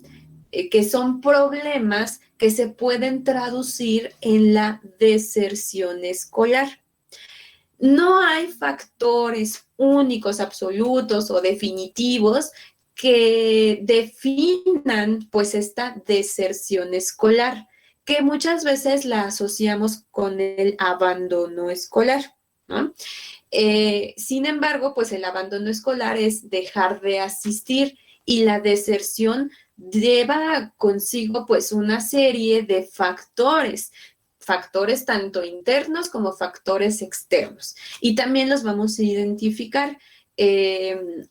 que son problemas que se pueden traducir en la deserción escolar. No hay factores únicos, absolutos o definitivos que definan pues esta deserción escolar, que muchas veces la asociamos con el abandono escolar, ¿no? Sin embargo, pues el abandono escolar es dejar de asistir y la deserción lleva consigo pues una serie de factores tanto internos como factores externos. Y también los vamos a identificar.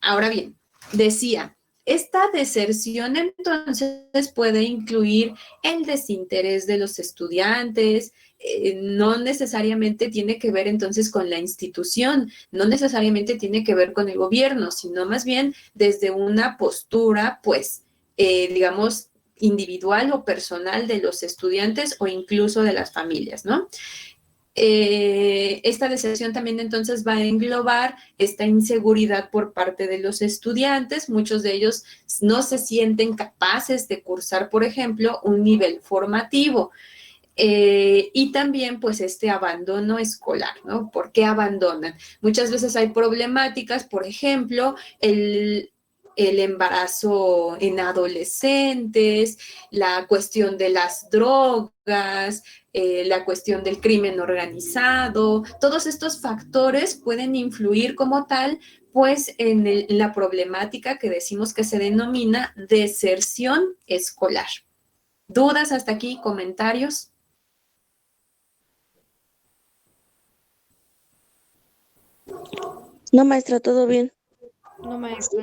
Ahora bien, decía, esta deserción entonces puede incluir el desinterés de los estudiantes, no necesariamente tiene que ver entonces con la institución, no necesariamente tiene que ver con el gobierno, sino más bien desde una postura, pues, digamos, individual o personal de los estudiantes o incluso de las familias, ¿no? Esta deserción también entonces va a englobar esta inseguridad por parte de los estudiantes. Muchos de ellos no se sienten capaces de cursar, por ejemplo, un nivel formativo. Y también pues este abandono escolar, ¿no? ¿Por qué abandonan? Muchas veces hay problemáticas, por ejemplo, el embarazo en adolescentes, la cuestión de las drogas, la cuestión del crimen organizado, todos estos factores pueden influir como tal, pues en la problemática que decimos que se denomina deserción escolar. ¿Dudas hasta aquí? ¿Comentarios?
No, maestra, todo bien.
No, maestra.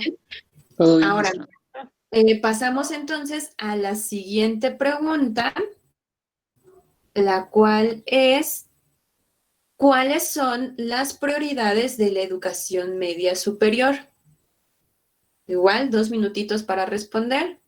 Todo bien,
Ahora,
maestra.
pasamos entonces a la siguiente pregunta, la cual es, ¿cuáles son las prioridades de la educación media superior? Igual, 2 minutitos para responder.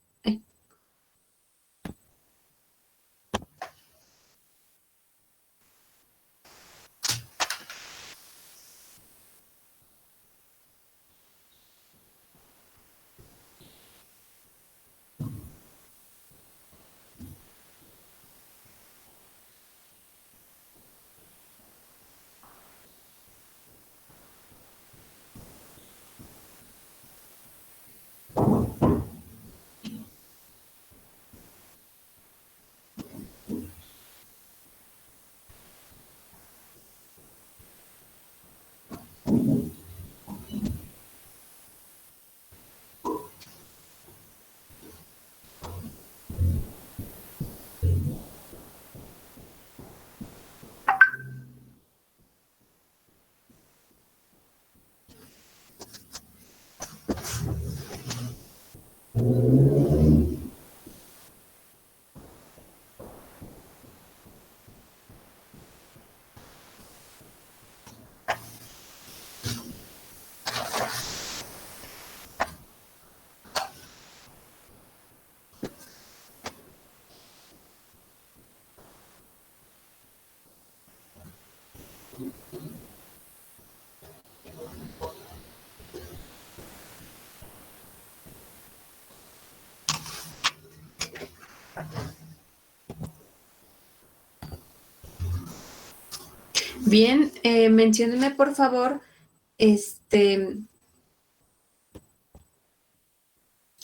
Bien, menciónenme por favor,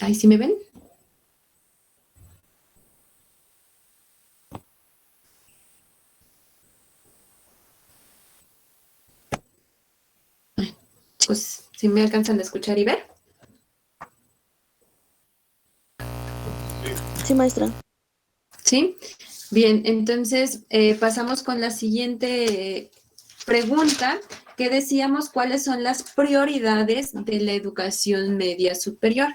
¿ahí sí me ven? Pues, ¿sí me alcanzan a escuchar y ver?
Sí, maestra.
¿Sí? Bien, entonces pasamos con la siguiente pregunta, ¿qué decíamos? ¿Cuáles son las prioridades de la educación media superior?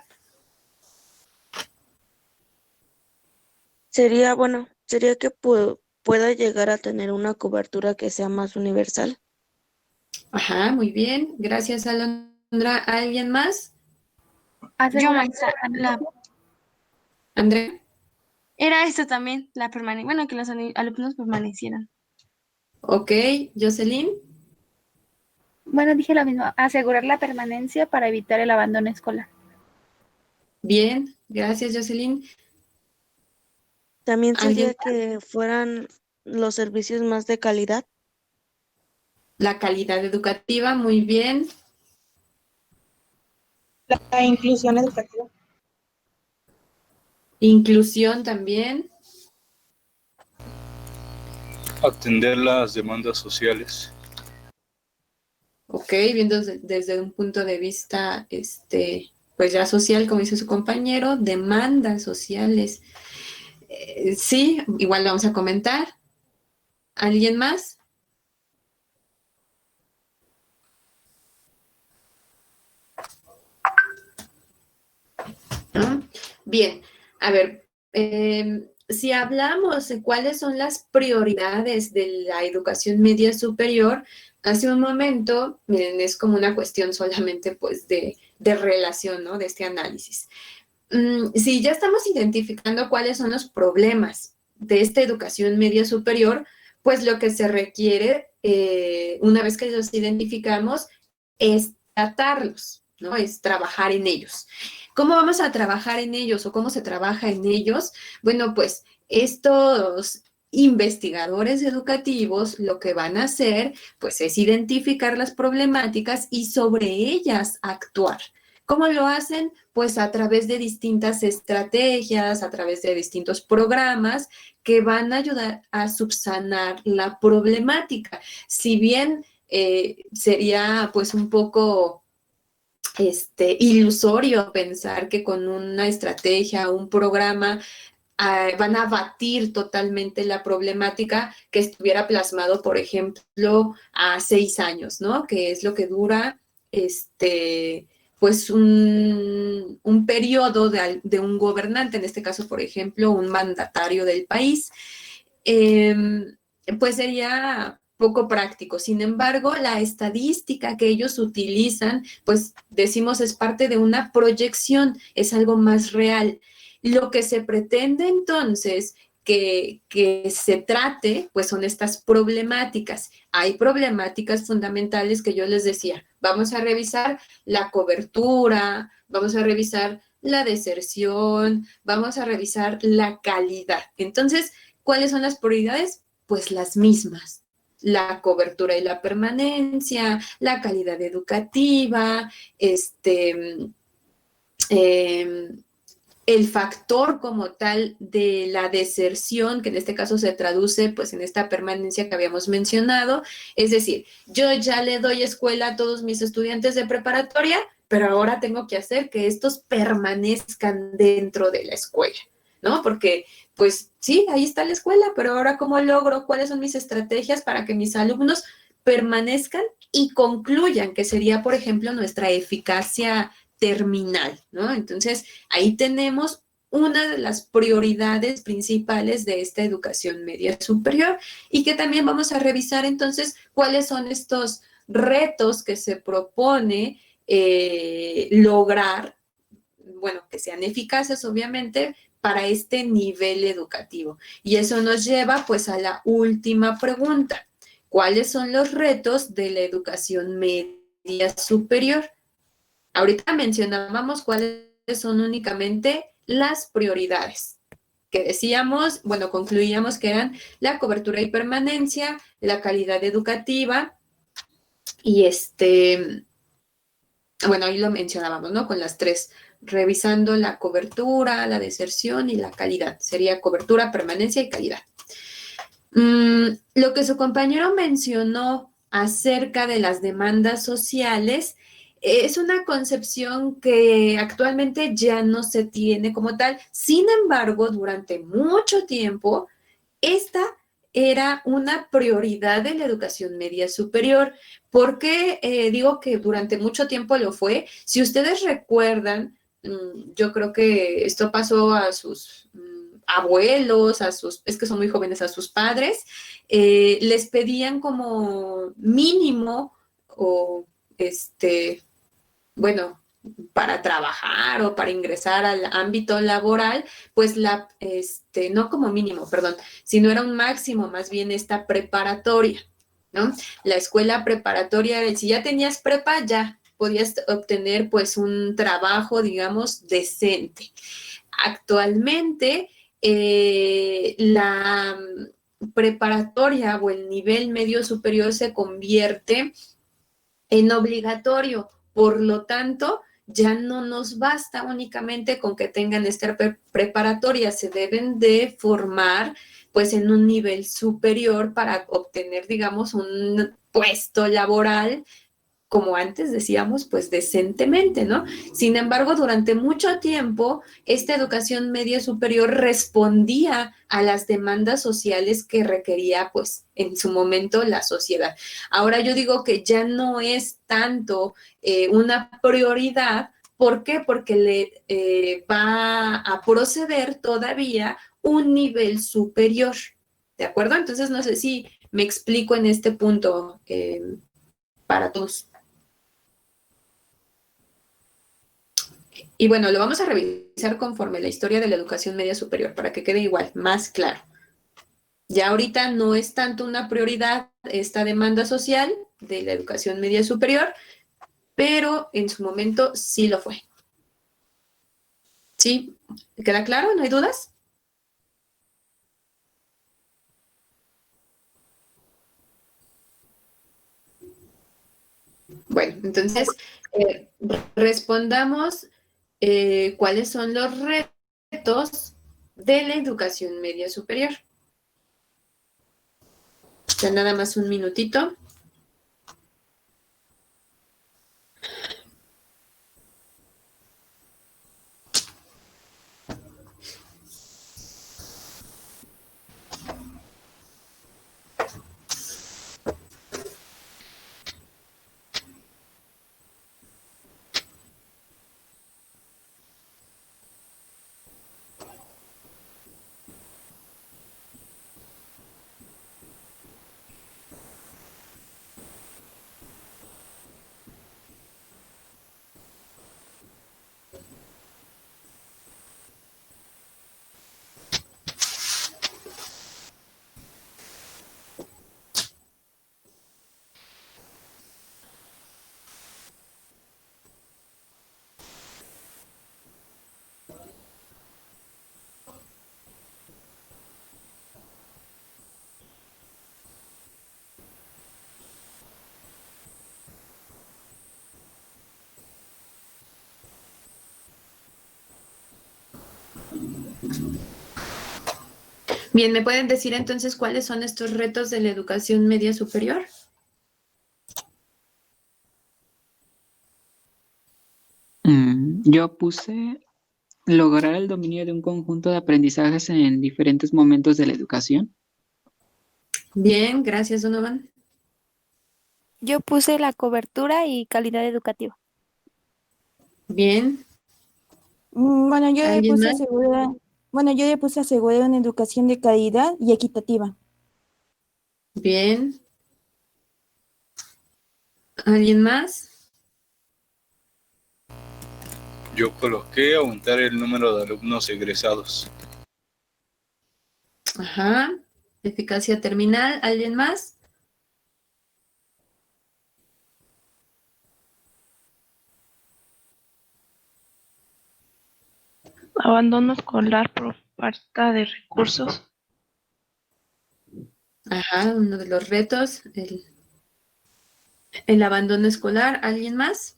Sería que pueda llegar a tener una cobertura que sea más universal.
Ajá, muy bien. Gracias, Alondra. ¿Alguien más?
Yo, maestra,
Andrea.
era esto también, bueno, que los alumnos permanecieran.
Ok, Jocelyn.
Bueno, dije lo mismo, asegurar la permanencia para evitar el abandono escolar.
Bien, gracias, Jocelyn.
También sería
¿Alguien más?
que fueran los servicios más de calidad.
La calidad educativa, muy bien.
La inclusión educativa.
Inclusión también.
Atender las demandas sociales.
Ok, viendo desde un punto de vista, pues ya social, como dice su compañero, demandas sociales. Sí, igual lo vamos a comentar. ¿Alguien más? ¿No? Bien, a ver, si hablamos de cuáles son las prioridades de la educación media superior, hace un momento, miren, es como una cuestión solamente pues de relación, ¿no? De este análisis. Si ya estamos identificando cuáles son los problemas de esta educación media superior, pues lo que se requiere, una vez que los identificamos, es tratarlos, ¿no? Es trabajar en ellos. ¿Cómo vamos a trabajar en ellos o cómo se trabaja en ellos? Bueno, pues estos investigadores educativos lo que van a hacer, pues es identificar las problemáticas y sobre ellas actuar. ¿Cómo lo hacen? Pues a través de distintas estrategias, a través de distintos programas que van a ayudar a subsanar la problemática. Si bien sería pues un poco ilusorio pensar que con una estrategia, un programa, van a abatir totalmente la problemática que estuviera plasmado, por ejemplo, a 6 años, ¿no? Que es lo que dura pues un periodo de un gobernante, en este caso, por ejemplo, un mandatario del país, pues sería poco práctico. Sin embargo, la estadística que ellos utilizan, pues decimos es parte de una proyección, es algo más real. Lo que se pretende entonces que se trate, pues son estas problemáticas. Hay problemáticas fundamentales que yo les decía. Vamos a revisar la cobertura, vamos a revisar la deserción, vamos a revisar la calidad. Entonces, ¿cuáles son las prioridades? Pues las mismas. La cobertura y la permanencia, la calidad educativa, el factor como tal de la deserción, que en este caso se traduce pues en esta permanencia que habíamos mencionado, es decir, yo ya le doy escuela a todos mis estudiantes de preparatoria, pero ahora tengo que hacer que estos permanezcan dentro de la escuela, ¿no? Porque pues sí, ahí está la escuela, pero ahora ¿cómo logro? ¿Cuáles son mis estrategias para que mis alumnos permanezcan y concluyan? Que sería, por ejemplo, nuestra eficacia terminal, ¿no? Entonces, ahí tenemos una de las prioridades principales de esta educación media superior y que también vamos a revisar entonces cuáles son estos retos que se propone lograr, bueno, que sean eficaces obviamente para este nivel educativo. Y eso nos lleva pues a la última pregunta. ¿Cuáles son los retos de la educación media superior? Ahorita mencionábamos cuáles son únicamente las prioridades, que decíamos, bueno, concluíamos que eran la cobertura y permanencia, la calidad educativa y bueno, ahí lo mencionábamos, ¿no? Con las tres, revisando la cobertura, la deserción y la calidad. Sería cobertura, permanencia y calidad. Lo que su compañero mencionó acerca de las demandas sociales es una concepción que actualmente ya no se tiene como tal. Sin embargo, durante mucho tiempo, esta era una prioridad de la educación media superior. ¿Por qué digo que durante mucho tiempo lo fue? Si ustedes recuerdan, yo creo que esto pasó a sus abuelos, es que son muy jóvenes, a sus padres, les pedían como mínimo o bueno, para trabajar o para ingresar al ámbito laboral, pues no como mínimo, perdón, sino era un máximo, más bien esta preparatoria, ¿no? La escuela preparatoria, si ya tenías prepa, ya podías obtener pues un trabajo, digamos, decente. Actualmente, la preparatoria o el nivel medio superior se convierte en obligatorio. Por lo tanto, ya no nos basta únicamente con que tengan esta preparatoria, se deben de formar pues en un nivel superior para obtener, digamos, un puesto laboral, como antes decíamos, pues decentemente, ¿no? Sin embargo, durante mucho tiempo, esta educación media superior respondía a las demandas sociales que requería, pues, en su momento la sociedad. Ahora yo digo que ya no es tanto una prioridad. ¿Por qué? Porque le va a proceder todavía un nivel superior. ¿De acuerdo? Entonces, no sé si me explico en este punto para todos. Y bueno, lo vamos a revisar conforme la historia de la educación media superior para que quede igual, más claro. Ya ahorita no es tanto una prioridad esta demanda social de la educación media superior, pero en su momento sí lo fue. ¿Sí? ¿Queda claro? ¿No hay dudas? Bueno, entonces respondamos cuáles son los retos de la educación media superior. Ya nada más un minutito. Bien, ¿me pueden decir entonces cuáles son estos retos de la educación media superior?
Yo puse lograr el dominio de un conjunto de aprendizajes en diferentes momentos de la educación.
Bien, gracias, Donovan.
Yo puse la cobertura y calidad educativa.
Bien.
Bueno, yo le
¿Alguien
puse
más?
asegurar una educación de calidad y equitativa.
Bien. ¿Alguien más?
Yo coloqué aumentar el número de alumnos egresados.
Ajá. Eficacia terminal. ¿Alguien más?
Abandono escolar por falta de recursos.
Ajá, uno de los retos, el abandono escolar. ¿Alguien más?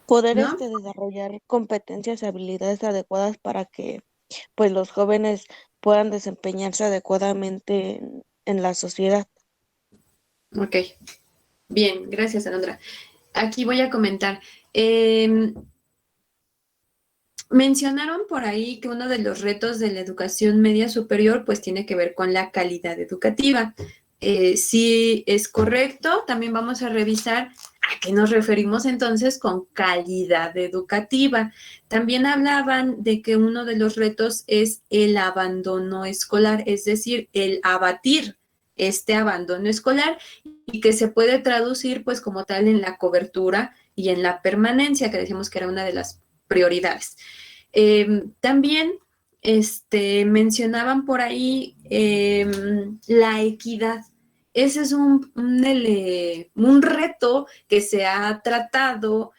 Poder
¿No?
desarrollar competencias y habilidades adecuadas para que pues los jóvenes puedan desempeñarse adecuadamente en la sociedad.
Ok. Bien, gracias, Alondra. Aquí voy a comentar. Mencionaron por ahí que uno de los retos de la educación media superior pues tiene que ver con la calidad educativa. Si es correcto, también vamos a revisar a qué nos referimos entonces con calidad educativa. También hablaban de que uno de los retos es el abandono escolar, es decir, el abatir este abandono escolar y que se puede traducir pues como tal en la cobertura y en la permanencia, que decíamos que era una de las prioridades. También mencionaban por ahí la equidad. Ese es un reto que se ha tratado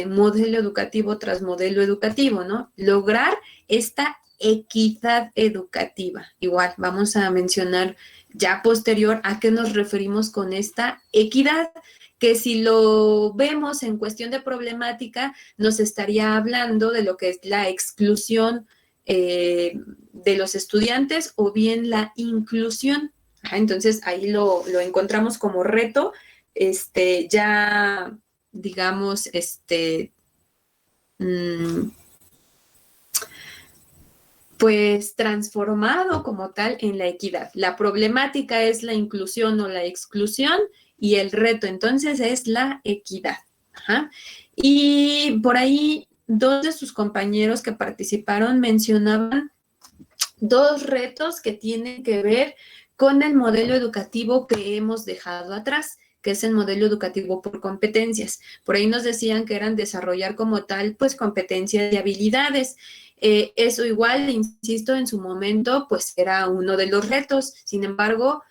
modelo educativo tras modelo educativo, ¿no? Lograr esta equidad educativa. Igual, vamos a mencionar ya posterior a qué nos referimos con esta equidad, que si lo vemos en cuestión de problemática, nos estaría hablando de lo que es la exclusión de los estudiantes o bien la inclusión. Entonces, ahí lo encontramos como reto, ya, digamos, pues transformado como tal en la equidad. La problemática es la inclusión o la exclusión y el reto entonces es la equidad. Ajá. Y por ahí dos de sus compañeros que participaron mencionaban dos retos que tienen que ver con el modelo educativo que hemos dejado atrás, que es el modelo educativo por competencias. Por ahí nos decían que eran desarrollar como tal, pues, competencias y habilidades. Eso igual, insisto, en su momento, pues, era uno de los retos. Sin embargo,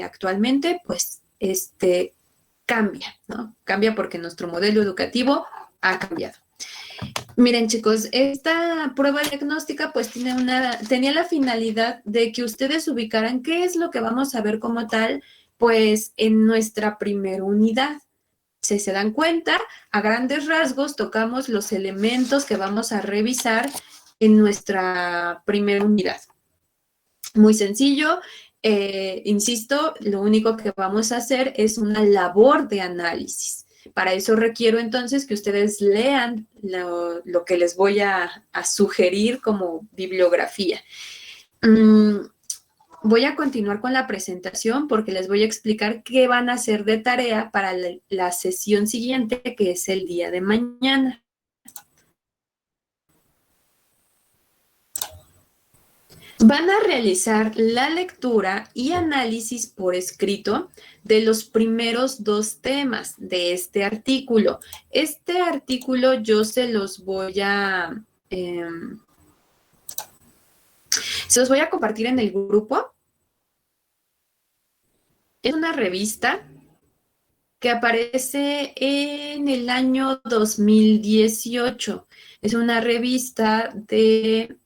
actualmente, pues, cambia, ¿no? Cambia porque nuestro modelo educativo ha cambiado. Miren, chicos, esta prueba diagnóstica pues tenía la finalidad de que ustedes ubicaran qué es lo que vamos a ver como tal, pues en nuestra primera unidad. Si se dan cuenta, a grandes rasgos tocamos los elementos que vamos a revisar en nuestra primera unidad. Muy sencillo, insisto, lo único que vamos a hacer es una labor de análisis. Para eso requiero entonces que ustedes lean lo que les voy a sugerir como bibliografía. Voy a continuar con la presentación porque les voy a explicar qué van a hacer de tarea para la sesión siguiente, que es el día de mañana. Van a realizar la lectura y análisis por escrito de los primeros dos temas de este artículo. Este artículo yo se los voy a compartir en el grupo. Es una revista que aparece en el año 2018. Es una revista de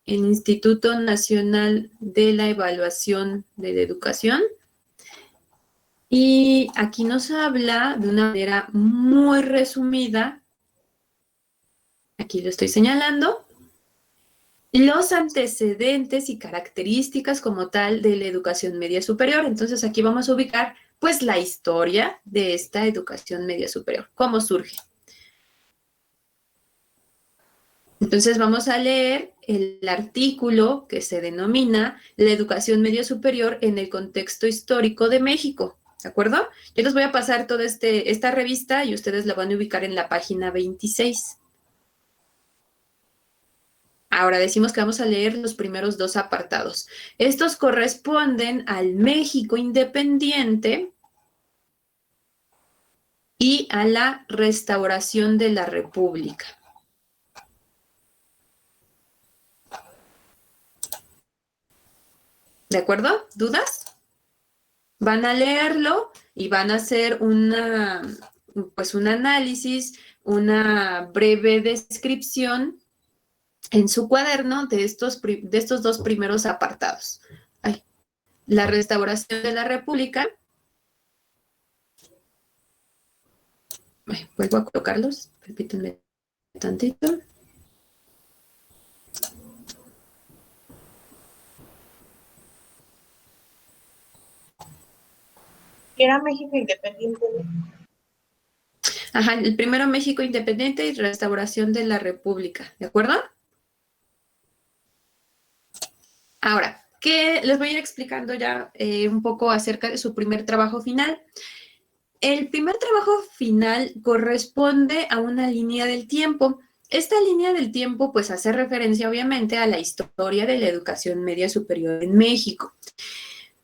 el Instituto Nacional de la Evaluación de la Educación. Y aquí nos habla de una manera muy resumida, aquí lo estoy señalando, los antecedentes y características como tal de la educación media superior. Entonces aquí vamos a ubicar pues la historia de esta educación media superior, cómo surge. Entonces vamos a leer el artículo que se denomina La educación media superior en el contexto histórico de México, ¿de acuerdo? Yo les voy a pasar toda esta revista y ustedes la van a ubicar en la página 26. Ahora decimos que vamos a leer los primeros dos apartados. Estos corresponden al México independiente y a la restauración de la República. ¿De acuerdo? ¿Dudas? Van a leerlo y van a hacer un análisis, una breve descripción en su cuaderno de estos dos primeros apartados. La restauración de la República. Vuelvo a colocarlos, permítanme tantito.
Era México independiente.
Ajá, el primero México independiente y restauración de la República, ¿de acuerdo? Ahora, ¿qué les voy a ir explicando ya un poco acerca de su primer trabajo final? El primer trabajo final corresponde a una línea del tiempo. Esta línea del tiempo pues hace referencia obviamente a la historia de la educación media superior en México.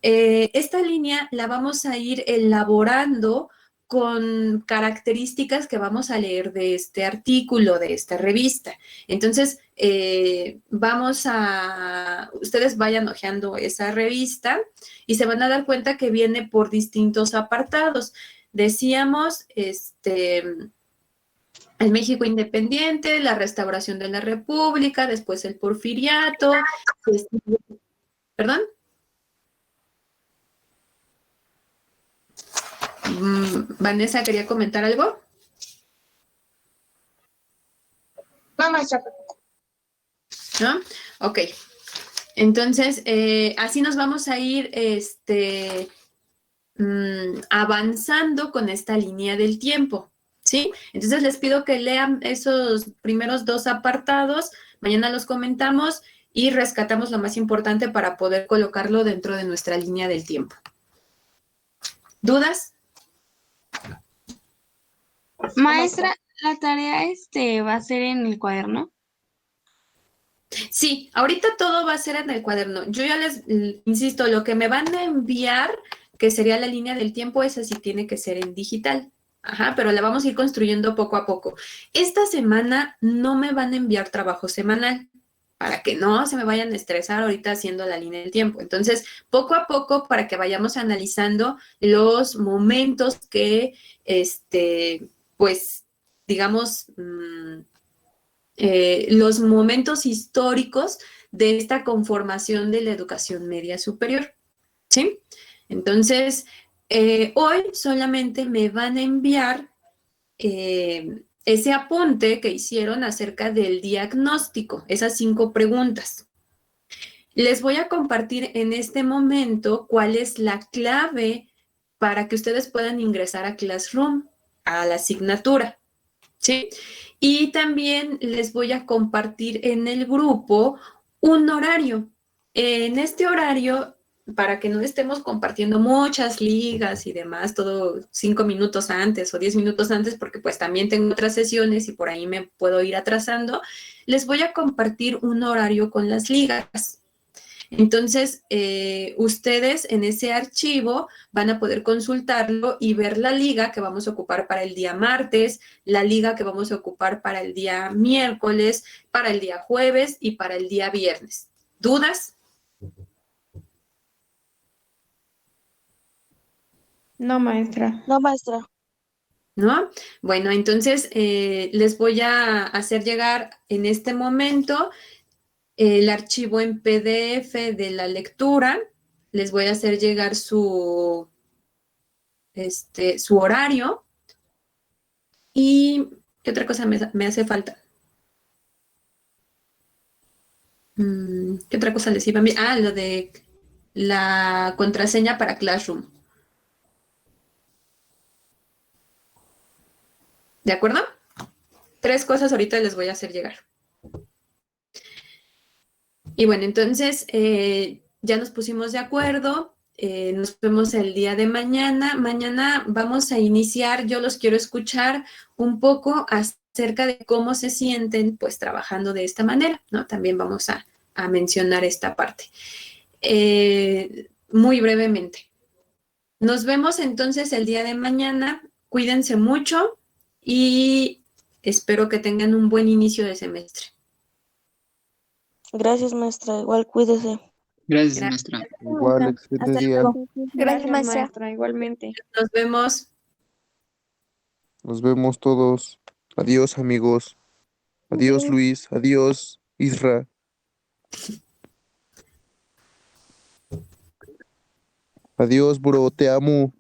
Esta línea la vamos a ir elaborando con características que vamos a leer de este artículo, de esta revista. Entonces, ustedes vayan hojeando esa revista y se van a dar cuenta que viene por distintos apartados. Decíamos, el México independiente, la restauración de la República, después el porfiriato, ¿perdón? Vanessa, ¿quería comentar algo?
No, maestra.
¿No? Ok. Entonces, así nos vamos a ir avanzando con esta línea del tiempo, ¿sí? Entonces, les pido que lean esos primeros 2 apartados, mañana los comentamos y rescatamos lo más importante para poder colocarlo dentro de nuestra línea del tiempo. ¿Dudas?
Maestra, la tarea va a ser en el cuaderno.
Sí, ahorita todo va a ser en el cuaderno. Yo ya les insisto, lo que me van a enviar, que sería la línea del tiempo, esa sí tiene que ser en digital. Ajá, pero la vamos a ir construyendo poco a poco. Esta semana no me van a enviar trabajo semanal, para que no se me vayan a estresar ahorita haciendo la línea del tiempo. Entonces, poco a poco, para que vayamos analizando los momentos que, pues, digamos, los momentos históricos de esta conformación de la educación media superior, ¿sí? Entonces, hoy solamente me van a enviar ese apunte que hicieron acerca del diagnóstico, esas 5 preguntas. Les voy a compartir en este momento cuál es la clave para que ustedes puedan ingresar a Classroom, a la asignatura, ¿sí? Y también les voy a compartir en el grupo un horario. En este horario, para que no estemos compartiendo muchas ligas y demás, todo 5 minutos antes o 10 minutos antes, porque pues también tengo otras sesiones y por ahí me puedo ir atrasando, les voy a compartir un horario con las ligas. Entonces, ustedes en ese archivo van a poder consultarlo y ver la liga que vamos a ocupar para el día martes, la liga que vamos a ocupar para el día miércoles, para el día jueves y para el día viernes. ¿Dudas?
No, maestra.
No, maestra.
¿No? Bueno, entonces les voy a hacer llegar en este momento el archivo en PDF de la lectura. Les voy a hacer llegar su horario. ¿Y qué otra cosa me hace falta? ¿Qué otra cosa les iba a enviar? Ah, lo de la contraseña para Classroom. ¿De acuerdo? 3 cosas ahorita les voy a hacer llegar. Y bueno, entonces ya nos pusimos de acuerdo. Nos vemos el día de mañana. Mañana vamos a iniciar. Yo los quiero escuchar un poco acerca de cómo se sienten pues trabajando de esta manera, ¿no? También vamos a mencionar esta parte. Muy brevemente. Nos vemos entonces el día de mañana. Cuídense mucho y espero que tengan un buen inicio de semestre.
Gracias, maestra. Igual cuídese.
Gracias, maestra.
Igual, excelente
Hasta
día.
luego.
Gracias, maestra, igualmente.
Nos vemos.
Nos vemos todos. Adiós, amigos. Adiós, Luis. Adiós, Isra. Adiós, bro. Te amo.